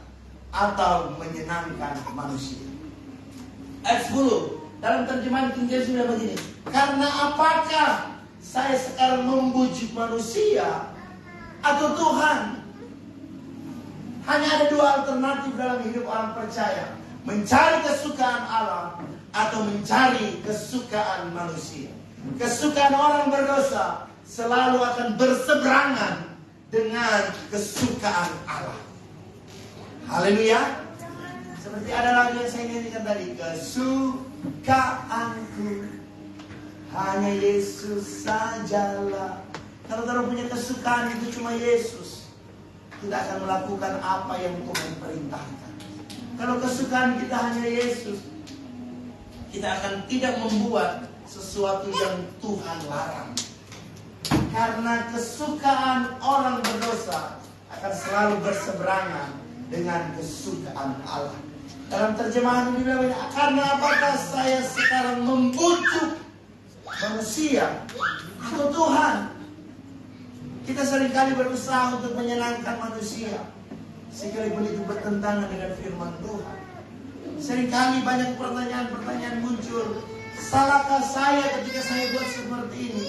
atau menyenangkan manusia? Ayat 10 dalam terjemahan King James sudah begini. Karena apakah saya sekarang membujuk manusia atau Tuhan? Hanya ada dua alternatif dalam hidup orang percaya. Mencari kesukaan Allah atau mencari kesukaan manusia. Kesukaan orang berdosa selalu akan berseberangan dengan kesukaan Allah. Haleluya. Seperti ada lagu yang saya nyanyikan tadi. Kesukaanku hanya Yesus sajalah. Kalau kita punya kesukaan itu cuma Yesus, kita akan melakukan apa yang Tuhan perintahkan. Kalau kesukaan kita hanya Yesus, kita akan tidak membuat sesuatu yang Tuhan larang. Karena kesukaan orang berdosa akan selalu berseberangan dengan kesukaan Allah. Dalam terjemahan ini bilang, karena apakah saya sekarang membujuk manusia atau Tuhan? Kita seringkali berusaha untuk menyenangkan manusia, sekalipun itu bertentangan dengan firman Tuhan. Seringkali banyak pertanyaan-pertanyaan muncul. Salahkah saya ketika saya buat seperti ini?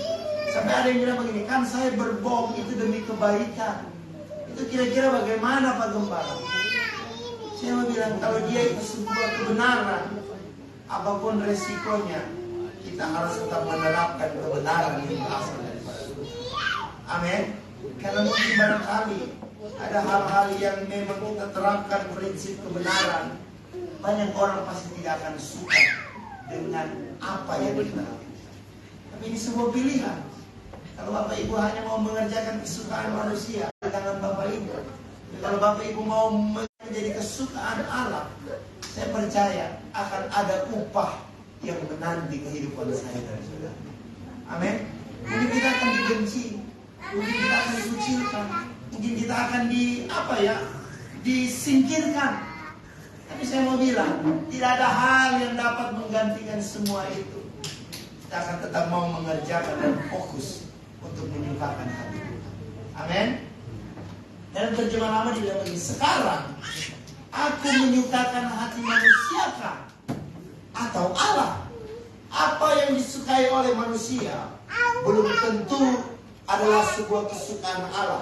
Sampai ada yang bilang begini, kan saya berbohong itu demi kebaikan. Itu kira-kira bagaimana Pak Gembala? Saya mau bilang, kalau dia itu sebuah kebenaran, apapun resikonya, kita harus tetap menerapkan kebenaran yang berasal daripada Tuhan. Amin. Karena mungkin barangkali ada hal-hal yang memang kita terapkan prinsip kebenaran, banyak orang pasti tidak akan suka dengan apa yang kita lakukan. Tapi ini sebuah pilihan. Kalau Bapak Ibu hanya mau mengerjakan kesukaan manusia, tangan Bapak Ibu. Kalau Bapak Ibu mau menjadi kesukaan Allah, saya percaya akan ada upah yang menanti kehidupan saya dan saudara. Amin. Mungkin kita akan dibenci, mungkin kita akan dikucilkan, mungkin kita akan disingkirkan. Tapi saya mau bilang, tidak ada hal yang dapat menggantikan semua itu. Kita akan tetap mau mengerjakan dan fokus untuk menyukakan hati. Amin. Dalam terjemahan lama dibilang begini, sekarang aku menyukakan hati manusiakah atau Allah? Apa yang disukai oleh manusia belum tentu adalah sebuah kesukaan Allah.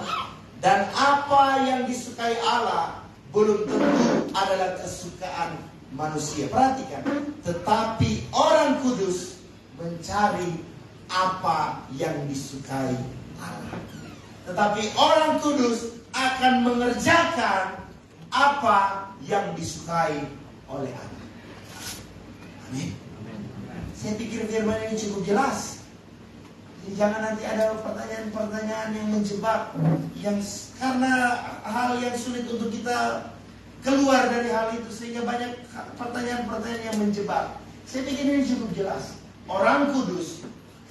Dan apa yang disukai Allah belum tentu adalah kesukaan manusia. Perhatikan, tetapi orang kudus mencari apa yang disukai Allah. Tetapi orang kudus akan mengerjakan apa yang disukai oleh Allah. Amin. Saya pikir firman ini cukup jelas. Jadi jangan nanti ada pertanyaan-pertanyaan yang menjebak, yang karena hal yang sulit untuk kita keluar dari hal itu, sehingga banyak pertanyaan-pertanyaan yang menjebak. Saya pikir ini cukup jelas. Orang kudus,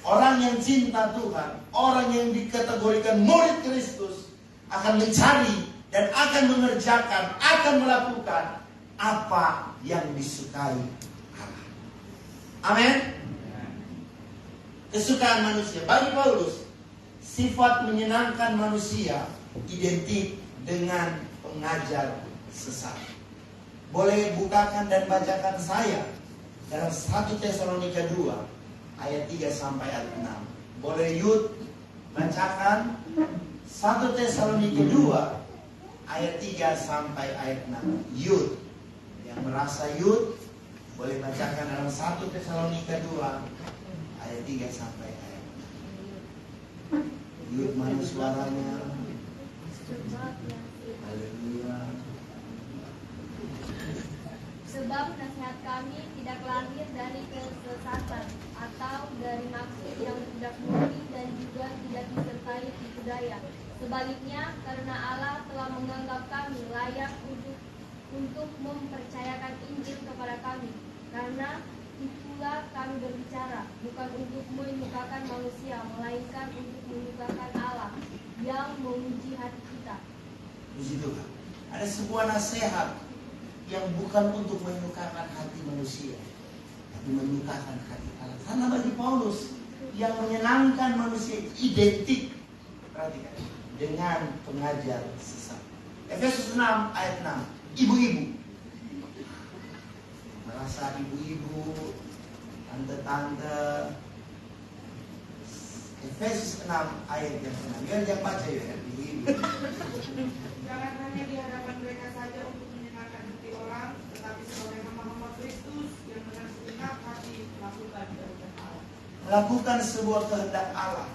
orang yang cinta Tuhan, orang yang dikategorikan murid Kristus akan mencari dan akan mengerjakan, akan melakukan apa yang disukai Allah. Amin. Kesukaan manusia. Bagi Paulus, sifat menyenangkan manusia identik dengan pengajar sesat. Boleh bukakan dan bacakan saya dalam 1 Tesalonika 2 ayat 3 sampai ayat 6. Boleh Yud bacakan 1 Tesalonika 2 ayat 3 sampai ayat 6. Yud, yang merasa Yud boleh bacakan dalam 1 Tesalonika 2 ayat 3 sampai ayat 6. Yud, mana suaranya? Haleluya. Sebab nasihat kami tidak lahir dari kesesatan atau dari maksud yang tidak murni dan juga tidak disertai tipu daya. Sebaliknya, karena Allah telah menganggap kami layak untuk mempercayakan Injil kepada kami. Karena itulah kami berbicara, bukan untuk menyukakan manusia, melainkan untuk menyukakan Allah yang menguji hati kita. Di situ kan ada sebuah nasihat yang bukan untuk menyukakan hati manusia, tapi menyukakan hati Allah. Karena bagi Paulus, yang menyenangkan manusia itu identik, perhatikan, dengan pengajar sesat. Efesus 6 ayat 6. Ibu-ibu, merasa ibu-ibu, tante-tante. Efesus 6 ayat yang 6. Biar jangan baca ya, ibu-ibu. Jangan hanya di hadapan mereka saja untuk menyenangkan hati orang, tetapi sebagai hamba-hamba Kristus yang dengan segenap hati melakukan kehendak Allah. Melakukan sebuah kehendak Allah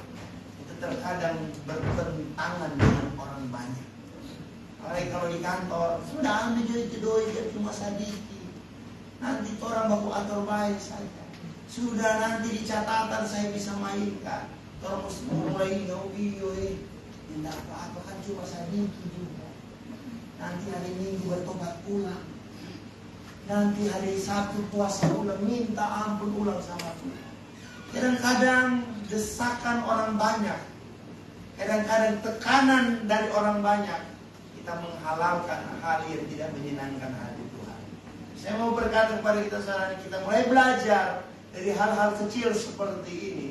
itu terkadang bertentangan dengan orang banyak. Apalagi kalau di kantor, sudah ambil jodoh jadi cuma sadiki. Nanti orang baku atur baik saja. Sudah nanti di catatan saya bisa mainkan. Orang mesti mulai tidak apa-apa kan cuma sadiki juga. Nanti hari Minggu bertobat ulang. Nanti hari Sabtu puasa ulang, minta ampun ulang sama Tuhan. Kadang-kadang desakan orang banyak, kadang-kadang tekanan dari orang banyak, kita menghalalkan hal yang tidak menyenangkan hati Tuhan. Saya mau berkata kepada kita saudara, kita mulai belajar dari hal-hal kecil seperti ini,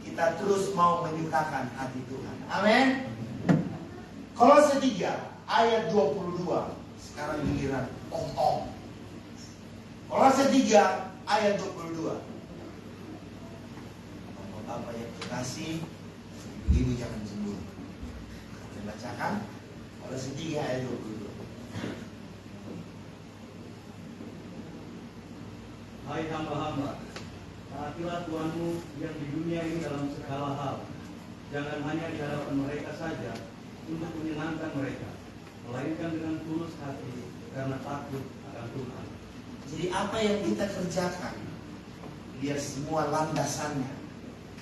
kita terus mau menyukakan hati Tuhan. Amin. Kolose 3 ayat 22. Sekarang giliran om-om. Kolose 3 ayat 22. Bapak yang terkasih, ibu jangan cemburu. Saya bacakan Kolose 3 ayat 22. Hai hamba-hamba, taatilah Tuhanmu yang di dunia ini dalam segala hal. Jangan hanya di hadapan mereka saja untuk menyenangkan mereka, melainkan dengan tulus hati karena takut akan Tuhan. Jadi apa yang kita kerjakan, biar semua landasannya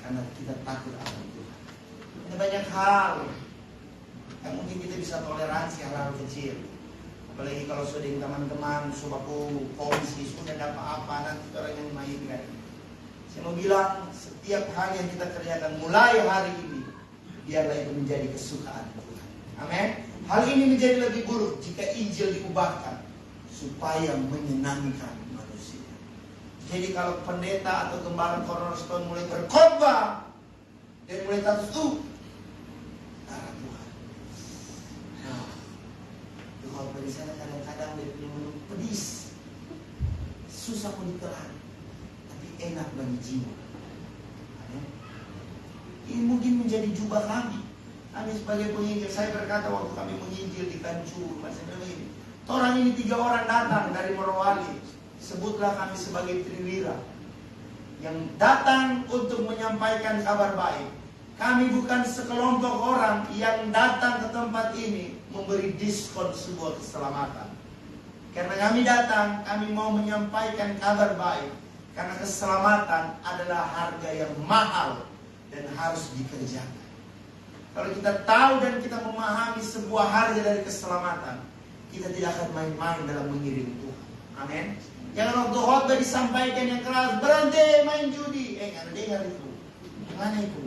karena kita takut akan Tuhan. Ada banyak hal yang mungkin kita bisa toleransi, hal-hal kecil. Apalagi kalau sudah dengan teman-teman, subaku komisi, sudah ada apa-apa, nanti orang yang mainkan. Saya mau bilang, setiap hal yang kita kerjakan mulai hari ini, biarlah itu menjadi kesukaan Tuhan. Amin. Hal ini menjadi lebih buruk jika Injil diubahkan supaya menyenangkan manusia. Jadi kalau pendeta atau gembala cornerstone mulai berkhotbah dan mulai status darah Tuhan. Nah, khotbah di sana kadang-kadang dia punya menu pedis, susah pun ditelan, tapi enak bagi jiwa. Amin. Ini mungkin menjadi jubah kami. Kami sebagai penginjil, saya berkata waktu kami menginjil di Kancur, masih begini. Orang ini 3 orang datang dari Morowali. Sebutlah kami sebagai triwira yang datang untuk menyampaikan kabar baik. Kami bukan sekelompok orang yang datang ke tempat ini memberi diskon sebuah keselamatan. Karena kami datang, kami mau menyampaikan kabar baik. Karena keselamatan adalah harga yang mahal dan harus dikerjakan. Kalau kita tahu dan kita memahami sebuah harga dari keselamatan, kita tidak akan main-main dalam mengiring Tuhan. Amin. Jangan waktu khotbah disampaikan yang keras, berhenti main judi. Nggak dengar itu. Mana itu?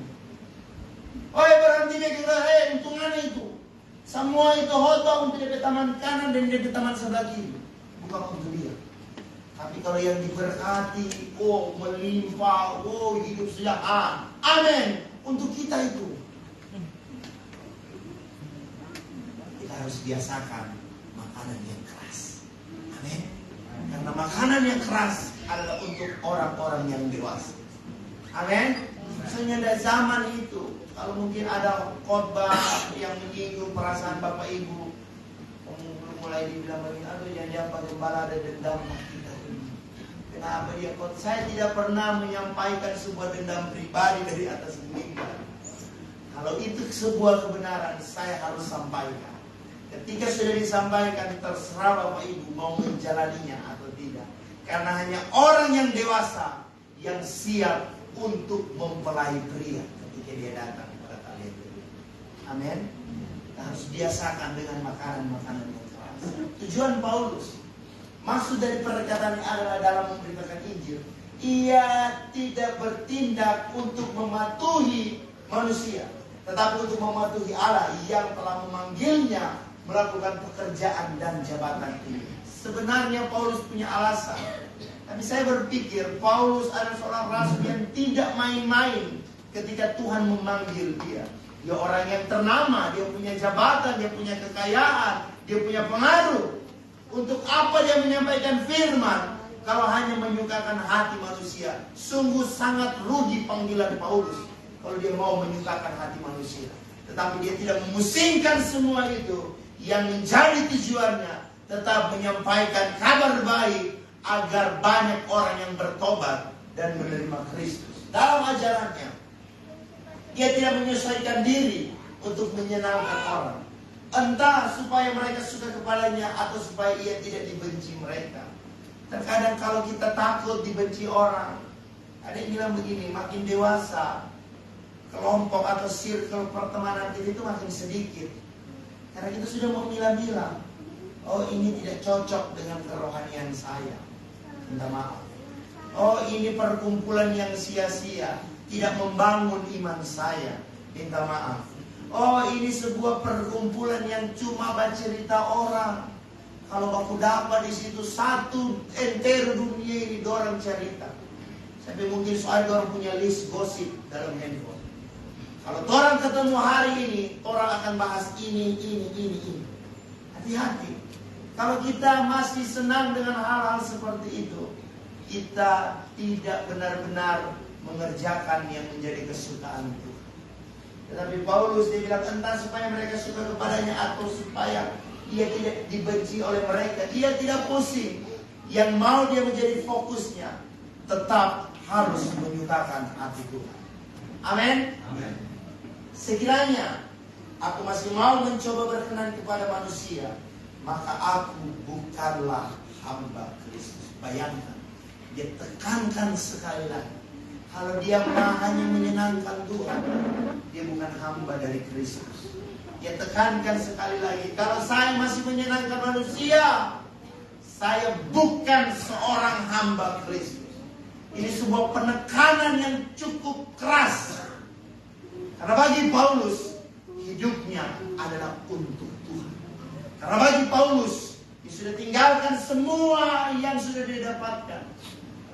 Oh berhenti kita, untung mana itu? Semua itu khotbah untuk DP taman kanan dan DP taman sebelah kiri. Bukan untuk dia. Tapi kalau yang diberkati, melimpah, hidup sejahtera. Amin. Untuk kita itu. Kita harus biasakan makanan yang keras. Amin. Karena makanan yang keras adalah untuk orang-orang yang dewasa. Amin. Misalnya dari zaman itu, kalau mungkin ada khotbah yang menyinggung perasaan bapak ibu, mulai dibilang begini, aduh yang dia gembala ada dendam kita ini. Kenapa dia khotbah? Saya tidak pernah menyampaikan sebuah dendam pribadi dari atas mimbar. Kalau itu sebuah kebenaran, saya harus sampaikan. Ketika sudah disampaikan, terserah Bapak Ibu mau menjalaninya atau tidak. Karena hanya orang yang dewasa yang siap untuk mempelai pria ketika dia datang kepada kalian berdua. Amin. Kita harus biasakan dengan makanan-makanan yang keras. Tujuan Paulus, maksud dari perkataan ini adalah dalam memberitakan Injil, ia tidak bertindak untuk mematuhi manusia, tetapi untuk mematuhi Allah yang telah memanggilnya melakukan pekerjaan dan jabatan ini. Sebenarnya Paulus punya alasan, tapi saya berpikir Paulus adalah seorang rasul yang tidak main-main ketika Tuhan memanggil dia. Dia orang yang ternama, dia punya jabatan, dia punya kekayaan, dia punya pengaruh. Untuk apa dia menyampaikan firman kalau hanya menyukakan hati manusia? Sungguh sangat rugi panggilan Paulus kalau dia mau menyukakan hati manusia. Tetapi dia tidak memusingkan semua itu. Yang menjadi tujuannya tetap menyampaikan kabar baik agar banyak orang yang bertobat dan menerima Kristus. Dalam ajarannya, dia tidak menyesuaikan diri untuk menyenangkan orang. Entah supaya mereka suka kepadanya atau supaya ia tidak dibenci mereka. Terkadang kalau kita takut dibenci orang, ada yang bilang begini, makin dewasa, kelompok atau circle pertemanan kita itu makin sedikit. Karena kita sudah memilah-milah, oh ini tidak cocok dengan kerohanian saya, minta maaf. Oh ini perkumpulan yang sia-sia, tidak membangun iman saya, minta maaf. Oh ini sebuah perkumpulan yang cuma bercerita orang. Kalau aku dapat di situ satu entero dunia ini dorang cerita. Sampai mungkin soalnya orang punya list gosip dalam handphone. Kalau orang ketemu hari ini, orang akan bahas ini. Hati-hati. Kalau kita masih senang dengan hal-hal seperti itu, kita tidak benar-benar mengerjakan yang menjadi kesukaan Tuhan. Tetapi Paulus dia bilang, entah supaya mereka suka kepadanya atau supaya dia tidak dibenci oleh mereka, dia tidak pusing. Yang mau dia menjadi fokusnya, tetap harus menyukakan hati Tuhan. Amin. Amin. Sekiranya aku masih mau mencoba berkenan kepada manusia, maka aku bukanlah hamba Kristus. Bayangkan, dia tekankan sekali lagi, kalau dia hanya menyenangkan Tuhan, dia bukan hamba dari Kristus. Dia tekankan sekali lagi, kalau saya masih menyenangkan manusia, saya bukan seorang hamba Kristus. Ini sebuah penekanan yang cukup keras. Karena bagi Paulus, hidupnya adalah untuk Tuhan. Karena bagi Paulus, dia sudah tinggalkan semua yang sudah dia dapatkan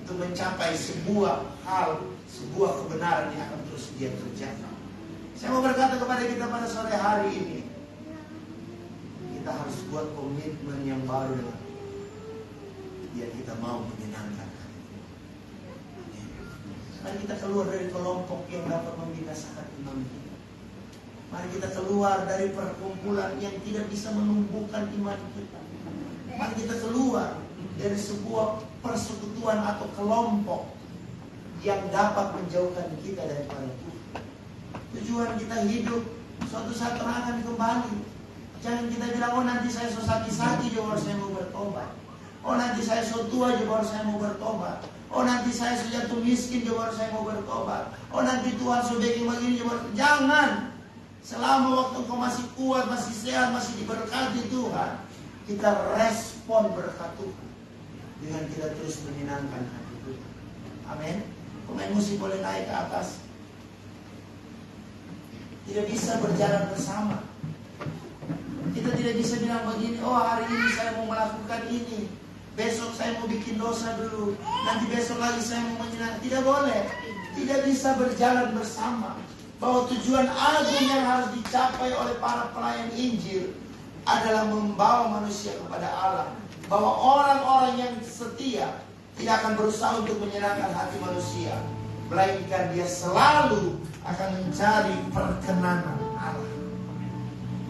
untuk mencapai sebuah hal, sebuah kebenaran yang akan terus dia kerjakan. Saya mau berkata kepada kita pada sore hari ini, kita harus buat komitmen yang baru dengan biar kita mau menyenangkan. Mari kita keluar dari kelompok yang dapat membinasakan iman kita. Mari kita keluar dari perkumpulan yang tidak bisa menumbuhkan iman kita. Mari kita keluar dari sebuah persekutuan atau kelompok yang dapat menjauhkan kita daripada Tuhan. Tujuan kita hidup suatu saat akan kembali. Jangan kita bilang, oh nanti saya so sakit-sakit juga baru saya mau bertobat. Oh nanti saya so tua juga baru saya mau bertobat. Oh nanti saya sudah jatuh miskin juga baru saya mau bertobat. Oh nanti Tuhan sudah begini juga baru. Jangan. Selama waktu kau masih kuat, masih sehat, masih diberkati Tuhan, kita respon berkat Tuhan dengan kita terus menyenangkan hati Tuhan. Amin. Pemain musik boleh naik ke atas. Tidak bisa berjalan bersama. Kita tidak bisa bilang begini, oh hari ini saya mau melakukan ini, besok saya mau bikin dosa dulu, nanti besok lagi saya mau menyenangkan. Tidak boleh. Tidak bisa berjalan bersama. Bahwa tujuan agung yang harus dicapai oleh para pelayan Injil adalah membawa manusia kepada Allah. Bahwa orang-orang yang setia tidak akan berusaha untuk menyenangkan hati manusia, melainkan dia selalu akan mencari perkenanan Allah.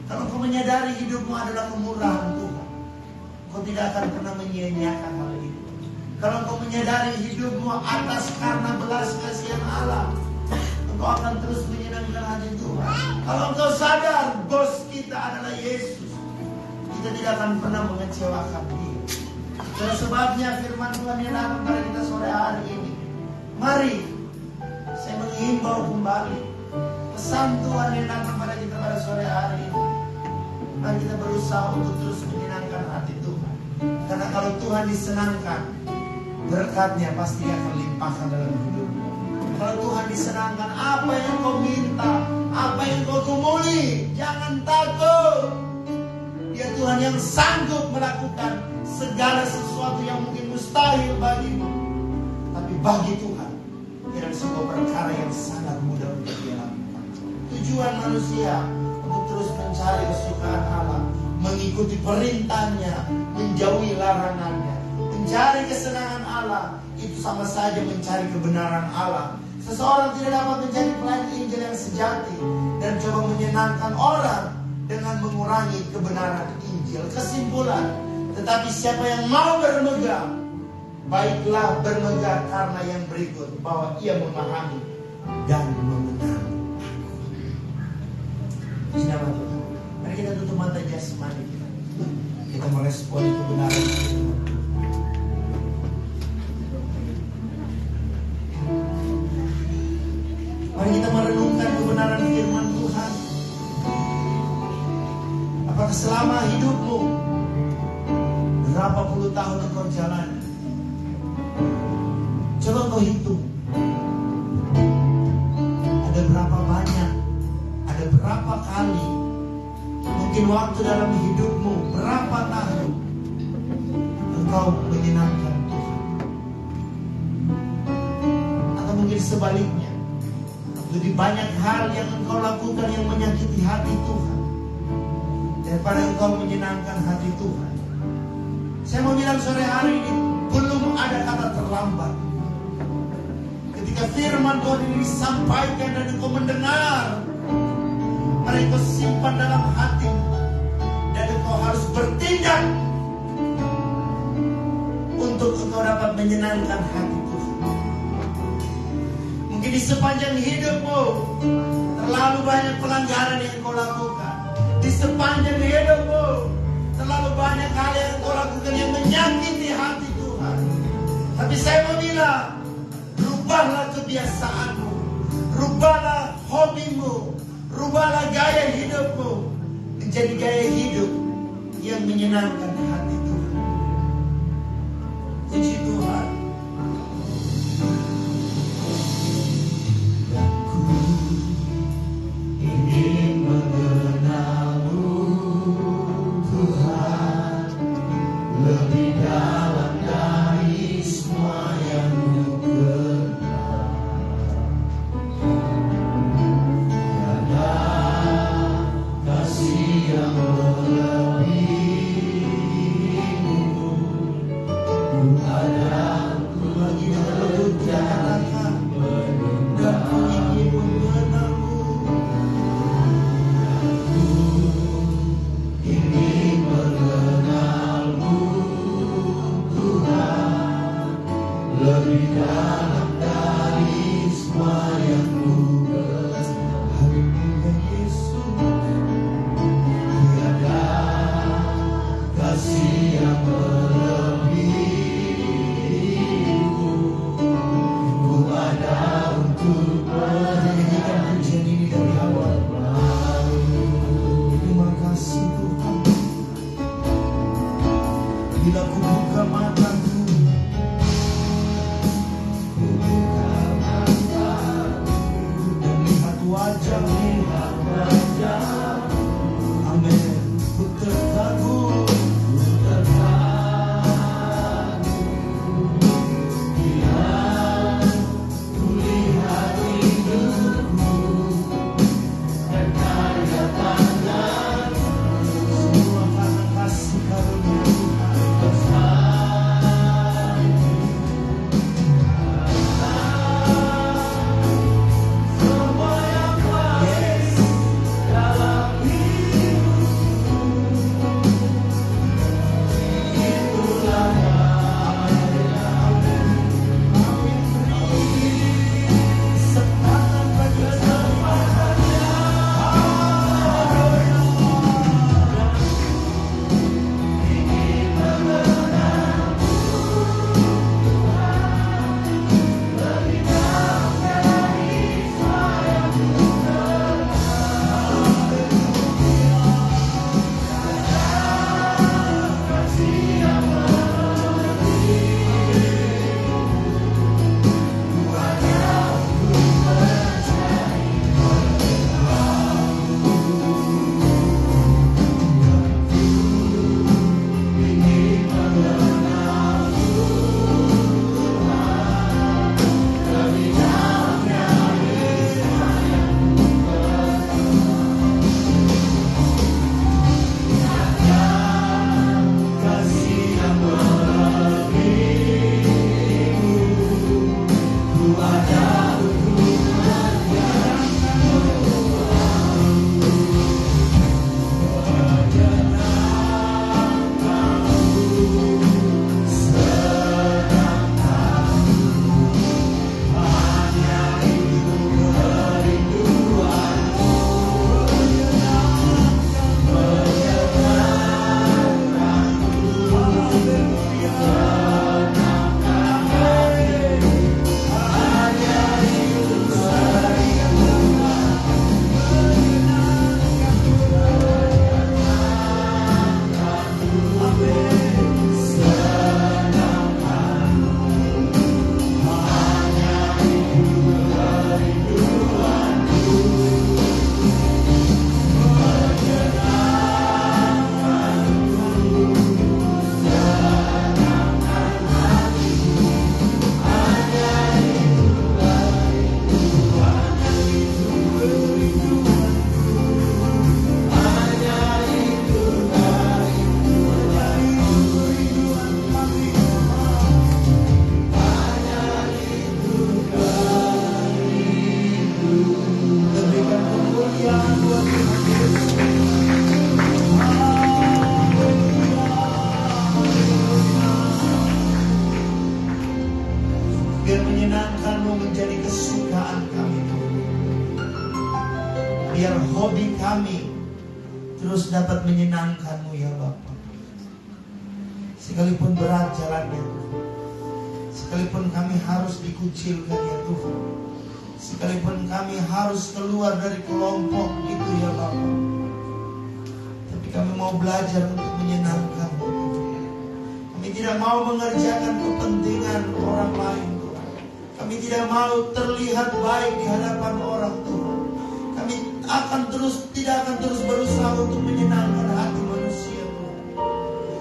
Kalau kau menyadari hidupmu adalah kemurahan Tuhan, kau tidak akan pernah menyia-nyiakan hal itu. Kalau kau menyadari hidupmu atas karena belas kasihan Allah, engkau akan terus menyenangkan hati Tuhan. Kalau engkau sadar bos kita adalah Yesus, kita tidak akan pernah mengecewakan Dia. Dan sebabnya firman Tuhan yang datang pada kita sore hari ini. Mari, saya menghimbau kembali pesan Tuhan yang datang pada kita pada sore hari ini. Mari kita berusaha untuk terus menyenangkan hati Tuhan. Karena kalau Tuhan disenangkan, berkatnya pasti akan limpahkan dalam hidupmu. Kalau Tuhan disenangkan, apa yang kau minta, apa yang kau gumuli, jangan takut. Dia Tuhan yang sanggup melakukan segala sesuatu yang mungkin mustahil bagimu. Tapi bagi Tuhan, tidak sebuah perkara yang sangat mudah untuk Dia lakukan. Tujuan manusia untuk terus mencari kesukaan Allah, mengikuti perintahnya, menjauhi larangannya, mencari kesenangan Allah, itu sama saja mencari kebenaran Allah. Seseorang tidak dapat menjadi pelayan Injil yang sejati dan coba menyenangkan orang dengan mengurangi kebenaran Injil. Kesimpulan, tetapi siapa yang mau bermegah, baiklah bermegah karena yang berikut, bahwa ia memahami dan mengenal aku. Di nama Tuhan, mari kita tutup mata jasmani kita. Kita merespon kebenaran firman Tuhan. Mari kita merenungkan kebenaran firman Tuhan. Apakah selama hidupmu, berapa puluh tahun engkau jalani? Coba engkau hitung. Ada berapa banyak, ada berapa kali, mungkin waktu dalam hidupmu, berapa tahun engkau menyenangkan Tuhan. Atau mungkin sebaliknya, lebih banyak hal yang engkau lakukan yang menyakiti hati Tuhan daripada engkau menyenangkan hati Tuhan. Saya mau bilang sore hari ini, belum ada kata terlambat. Ketika firman Tuhan ini disampaikan dan engkau mendengar, mari engkau simpan dalam hati dan engkau harus bertindak untuk engkau dapat menyenangkan hati Tuhan. Mungkin di sepanjang hidupmu terlalu banyak pelanggaran yang engkau lakukan. Di sepanjang hidupmu terlalu banyak hal yang engkau lakukan yang menyakiti hati Tuhan. Tapi saya mau bilang, rubahlah kebiasaanmu, rubahlah hobimu, rubahlah gaya hidupmu menjadi gaya hidup yang menyenangkan hati Tuhan. Puji Tuhan. Ingin mengenalmu Tuhan lebih dalam dari semua yang ku kenal. Tiada kasih yang melebihimu. Ku ada untuk lagi terlebut katakan dan ku ingin mengenalmu. Ingin mengenalmu Tuhan lebih dalam dari semua yang ku kenal. Haleluya Yesus, tiada kasih yang melebihimu. Ku ada untuk menyanyikan pujian ini dari awal. Terima kasih Tuhan. Bila ku buka mataku, ku buka mataku dan lihat wajah-Mu, amin. Ku terkagum, bila ku lihat biar hobi kami terus dapat menyenangkan-Mu ya Bapa. Sekalipun berat jalannya, sekalipun kami harus dikucilkan ya Tuhan, sekalipun kami harus keluar dari kelompok itu ya Bapa, tapi kami mau belajar untuk menyenangkan-Mu. Kami tidak mau mengerjakan kepentingan orang lain Tuhan. Kami tidak mau terlihat baik di hadapan orang Tuhan. Kami tidak akan terus berusaha untuk menyenangkan hati manusia Tuhan.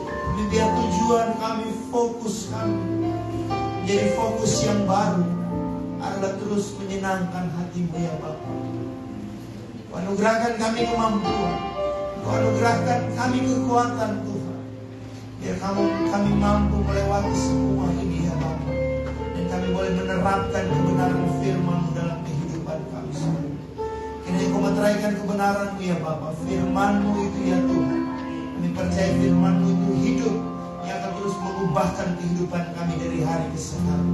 Tapi biar tujuan kami, fokus kami jadi fokus yang baru adalah terus menyenangkan hati-Mu ya Bapa. Kau anugerahkan kami kemampuan, Kau anugerahkan kami kekuatan Tuhan, biar kami mampu melewati semua ini ya Bapa. Dan kami boleh menerapkan kebenaran firman-Mu dalam kehidupan kami semua. Kini Kau meteraikan kebenaran-Mu ya Bapa. Firman-Mu itu ya Tuhan, kami percaya firman-Mu itu hidup, yang akan terus mengubahkan kehidupan kami dari hari ke hari.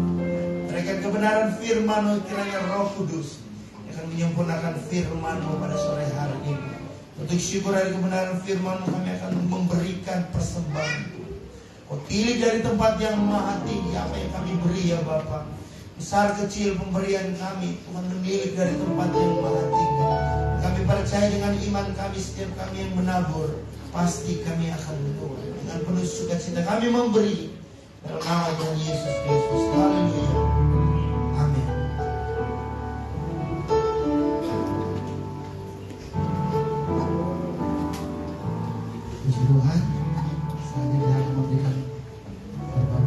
Teraikan kebenaran firman-Mu, kiranya Roh Kudus yang akan menyempurnakan firman-Mu pada sore hari ini. Untuk syukur dari kebenaran firman-Mu, kami akan memberikan persembahan. Kau pilih dari tempat yang maha tinggi apa yang kami beri ya Bapa. Besar kecil pemberian kami, Tuhan menilik dari tempat yang maha tinggi. Kami percaya dengan iman kami, setiap kami yang menabur, pasti kami akan menuai. Dengan penuh sukacita kami memberi dalam nama Tuhan Yesus Kristus. Haleluya. Amin. Puji Tuhan, saatnya kita akan memberikan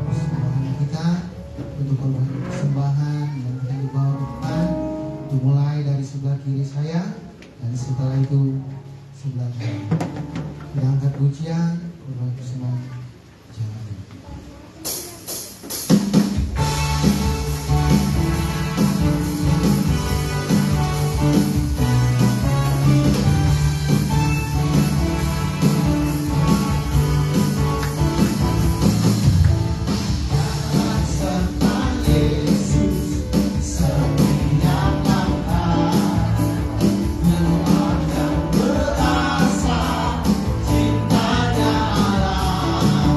persembahan kita untuk persembahan yang akan dibawa ke depan. Dimulai dari sebelah kiri saya dan setelah itu sebelah kanan. Kita angkat pujian, berbagai persembahan. Jangan. Berasa cintanya Allah.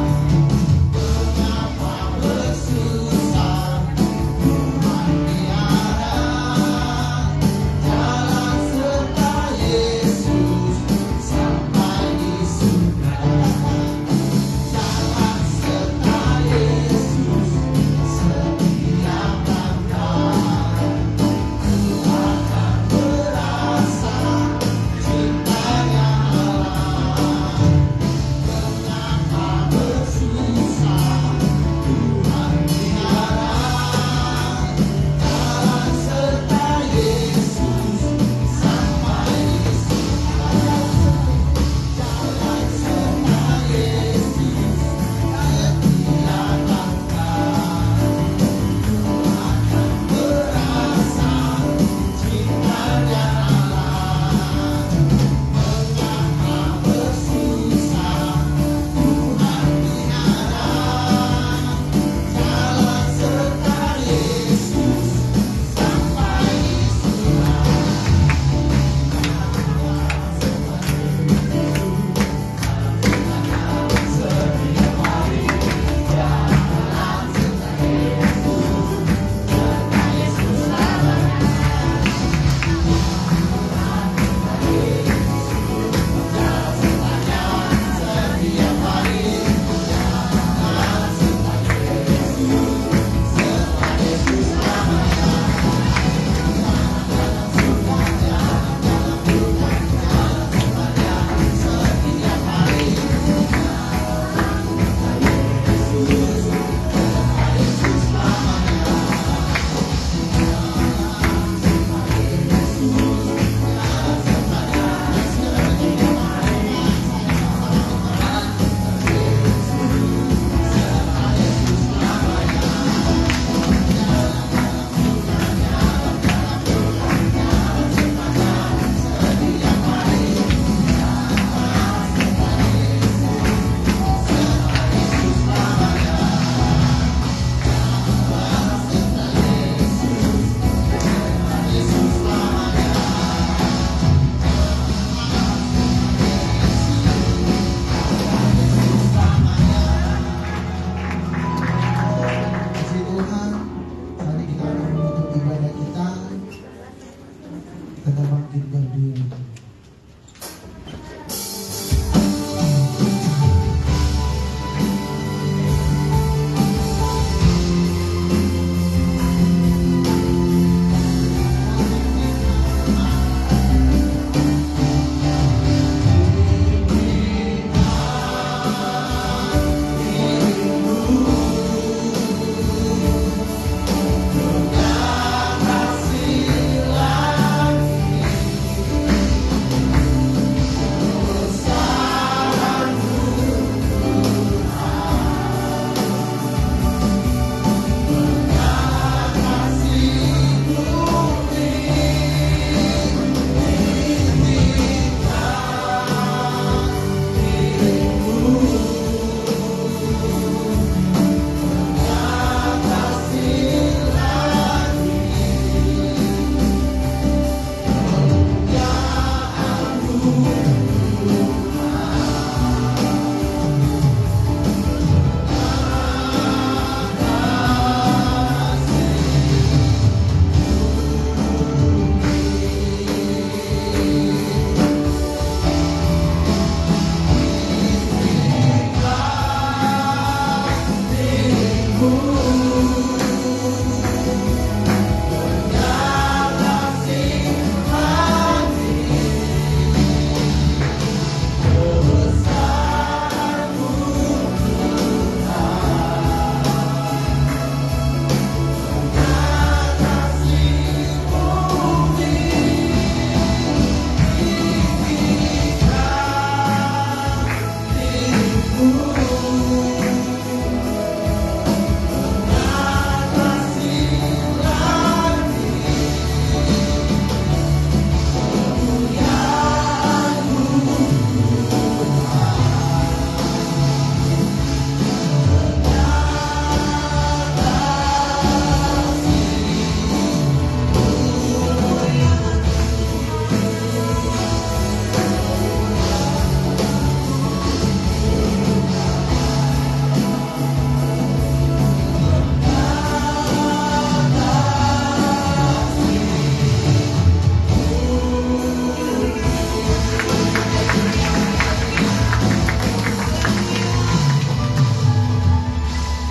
Kita bangkit berdiri.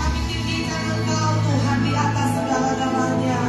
Kami tinggikan Engkau Tuhan di atas segala-galanya.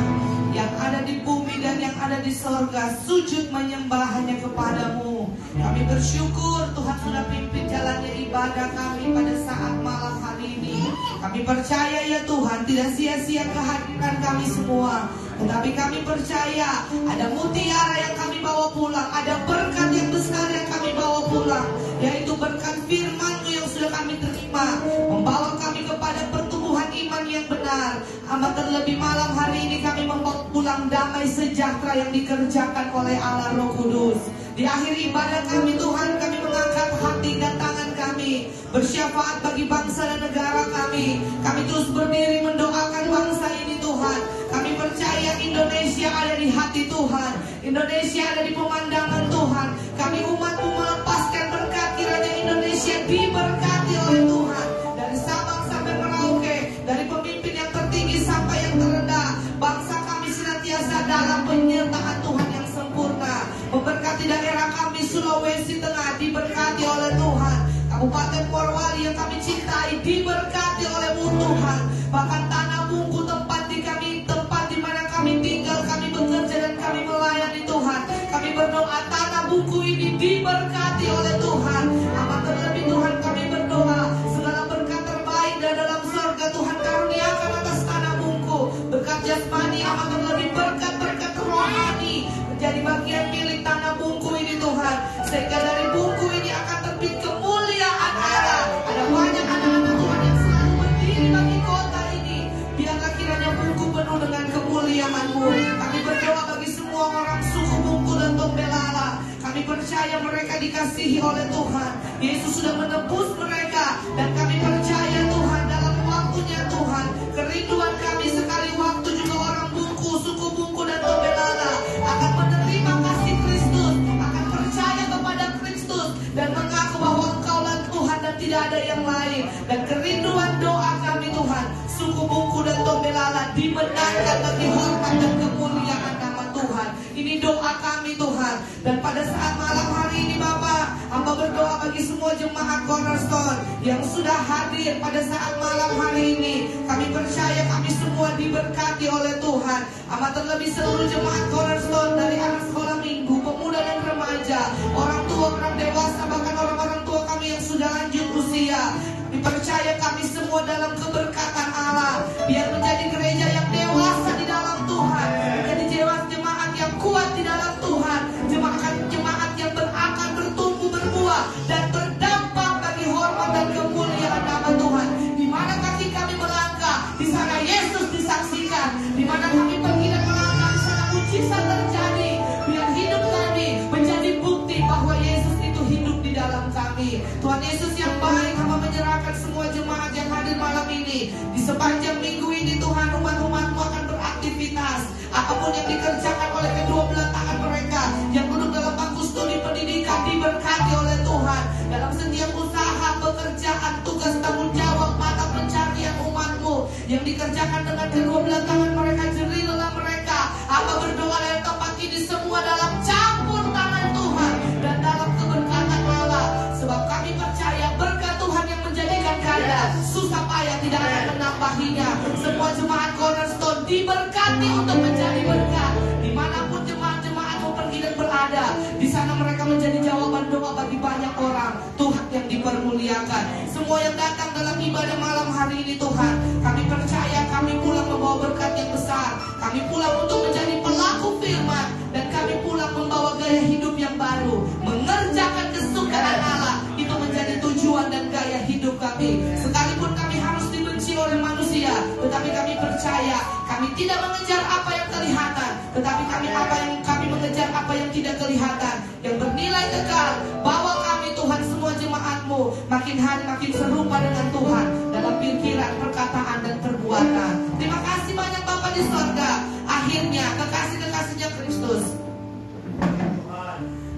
Yang ada di bumi dan yang ada di sorga sujud menyembah hanya kepadamu. Kami bersyukur Tuhan sudah pimpin jalannya ibadah kami pada saat malam hari ini. Kami percaya ya Tuhan tidak sia-sia kehadiran kami semua. Tetapi kami percaya ada mutiara yang kami bawa pulang, ada berkat yang besar yang kami bawa pulang, yaitu berkat firman-Mu yang sudah kami terima, membawa kami kepada pertumbuhan iman yang benar. Amat terlebih malam hari ini kami membawa pulang damai sejahtera yang dikerjakan oleh Allah Roh Kudus. Di akhir ibadah kami Tuhan, kami mengangkat hati dan tangan kami, bersyafaat bagi bangsa dan negara kami. Kami terus berdiri mendoakan bangsa ini Tuhan. Kami percaya Indonesia ada di hati Tuhan, Indonesia ada di pemandangan Tuhan. Kami umat-Mu melepaskan berkat, kiranya Indonesia diberkati oleh Tuhan. Dari Sabang sampai Merauke, dari pemimpin yang tertinggi sampai yang terendah, bangsa kami senantiasa dalam penyertaan Tuhan yang sempurna. Memberkati daerah kami Sulawesi Tengah diberkati oleh Tuhan. Kabupaten Morowali yang kami cintai diberkati oleh-Mu Tuhan. Bahkan tanah Bungku tempat di mana kami tinggal, kami bekerja dan kami melayani Tuhan. Kami berdoa tanah Bungku ini diberkati oleh Tuhan. Amat terlebih Tuhan kami berdoa segala berkat terbaik dan dalam surga Tuhan karuniakan atas tanah Bungku. Berkat jasmani, amat terlebih berkat-berkat rohani menjadi bagian milik tanah Bungku ini Tuhan. Sehingga dari Bungku ini akan terbit kemuliaan Allah. Ada banyak anak-anak Tuhan yang selalu berdiri bagi kota ini. Biarlah kiranya Bungku penuh dengan kemuliaan-Mu. Kami berdoa bagi semua orang suku Bungku dan Tombelala. Kami percaya mereka dikasihi oleh Tuhan. Yesus sudah menebus mereka. Dan kami percaya Tuhan dalam waktunya Tuhan, kerinduan kami sekali waktu juga orang Bungku, suku Bungku dan Tombelala akan menerima kasih Kristus, akan percaya kepada Kristus dan mengaku bahwa Engkaulah Tuhan dan tidak ada yang lain. Dan kerinduan doa kami Tuhan, suku Bungku dan Tombelala dimenangkan bagi hormat dan kemuliaan nama Tuhan. Ini doa kami Tuhan. Dan pada saat malam hari ini Bapak, hamba berdoa bagi semua jemaat Cornerstone yang sudah hadir pada saat malam hari ini. Kami percaya kami semua diberkati oleh Tuhan. Amat terlebih seluruh jemaat Cornerstone, dari anak sekolah minggu, pemuda dan remaja, orang tua, orang dewasa, bahkan orang-orang tua kami yang sudah lanjut usia. Kami percaya kami semua dalam keberkatan Allah. Biar menjadi gereja yang dewasa di dalam Tuhan, menjadi jemaat yang kuat di dalam Tuhan, jemaat yang berakar, bertumbuh, berbuah, dan berdampak bagi hormat dan kemuliaan nama Tuhan. Di mana kaki kami melangkah, di sana Yesus disaksikan. Di mana kami pergi dan melangkah, di sana mujizat terjadi. Biar hidup kami menjadi bukti bahwa Yesus itu hidup di dalam kami. Tuhan Yesus yang baik, hamba menyerahkan semua jemaat yang hadir malam ini. Di sepanjang minggu ini Tuhan, umat-umat-Mu akan beraktivitas. Apapun yang dikerjakan oleh kedua belah tangan mereka, yang duduk dalam bangku studi pendidikan, diberkati oleh Tuhan. Dalam setiap usaha, pekerjaan, tugas, tanggung jawab, mata pencarian umat-Mu yang dikerjakan dengan kedua belah tangan mereka, jerih lelah mereka. Hamba berdoa dalam tempat ini semua dalam campur tangan Tuhan dan dalam keberkatan Allah. Sebab kami percaya berkat Tuhan yang menjadikan kaya, susah payah tidak akan menambahinya. Semua jemaat Cornerstone diberkati untuk menjadi berkat. Dimanapun jemaat-jemaat-Mu pergi dan berada, di sana mereka menjadi jawaban doa bagi banyak orang. Tuhan yang dipermuliakan. Semua yang datang dalam ibadah malam hari ini Tuhan, kami percaya kami pulang membawa berkat yang besar. Kami pulang untuk menjadi pelaku firman, dan kami pulang membawa gaya hidup yang baru. Mengerjakan kesukaan Allah itu menjadi tujuan dan gaya hidup kami. Sekalipun kami harus dibenci oleh manusia, tetapi kami percaya kami tidak mengejar apa yang kelihatan, tetapi kami mengejar apa yang tidak kelihatan, yang bernilai kekal. Bawa kami Tuhan, semua jemaat-Mu makin hari makin serupa dengan Tuhan dalam pikiran, perkataan, dan perbuatan. Terima kasih banyak Bapa di sorga. Akhirnya kekasih-kekasihnya Kristus,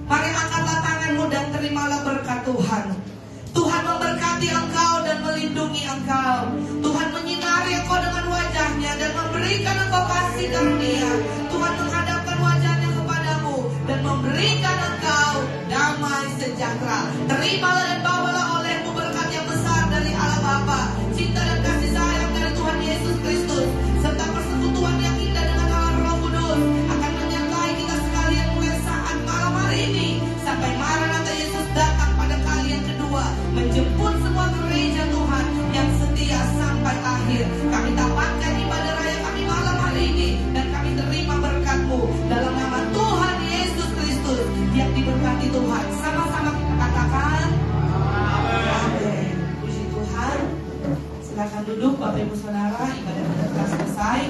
mari angkatlah tanganmu dan terimalah berkat Tuhan. Tuhan memberkati engkau dan melindungi engkau. Tuhan menyinari engkau dengan wajahnya dan memberikan engkau kasih karunia. Tuhan menghadapkan wajahnya kepadamu dan memberikan engkau damai sejahtera. Terimalah dan bawalah olehmu berkat yang besar dari Allah Bapa, cinta dan kasih sayang dari Tuhan Yesus Kristus, serta persekutuan yang indah dengan Allah Roh Kudus akan menyertai kita sekalian mulai saat malam hari ini sampai Maranatha Yesus datang pada kali yang kedua, menjemput semua gereja Tuhan yang setia sampai akhir. Kami tamatkan ibadah raya kami malam hari ini dan kami terima berkat-Mu dalam nama Tuhan Yesus Kristus yang diberkati Tuhan. Sama-sama kita katakan amin. Puji Tuhan. Silakan duduk Bapak Ibu Saudara, ibadah kita telah selesai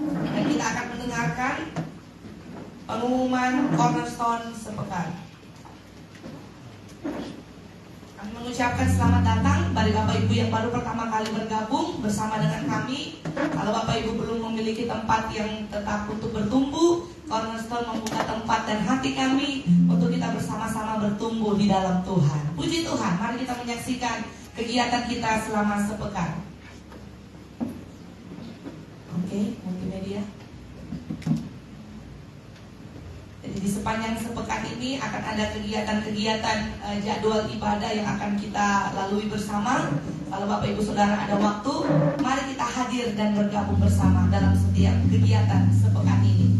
dan kita akan mendengarkan pengumuman Cornerstone sepekan. Kami mengucapkan selamat datang bagi Bapak Ibu yang baru pertama kali bergabung bersama dengan kami. Kalau Bapak Ibu belum memiliki tempat yang tetap untuk bertumbuh, Cornerstone membuka tempat dan hati kami untuk kita bersama-sama bertumbuh di dalam Tuhan. Puji Tuhan, mari kita menyaksikan kegiatan kita selama sepekan. Oke, multimedia. Jadi di sepanjang sepekan ini akan ada kegiatan-kegiatan jadwal ibadah yang akan kita lalui bersama. Kalau Bapak Ibu Saudara ada waktu, mari kita hadir dan bergabung bersama dalam setiap kegiatan sepekan ini.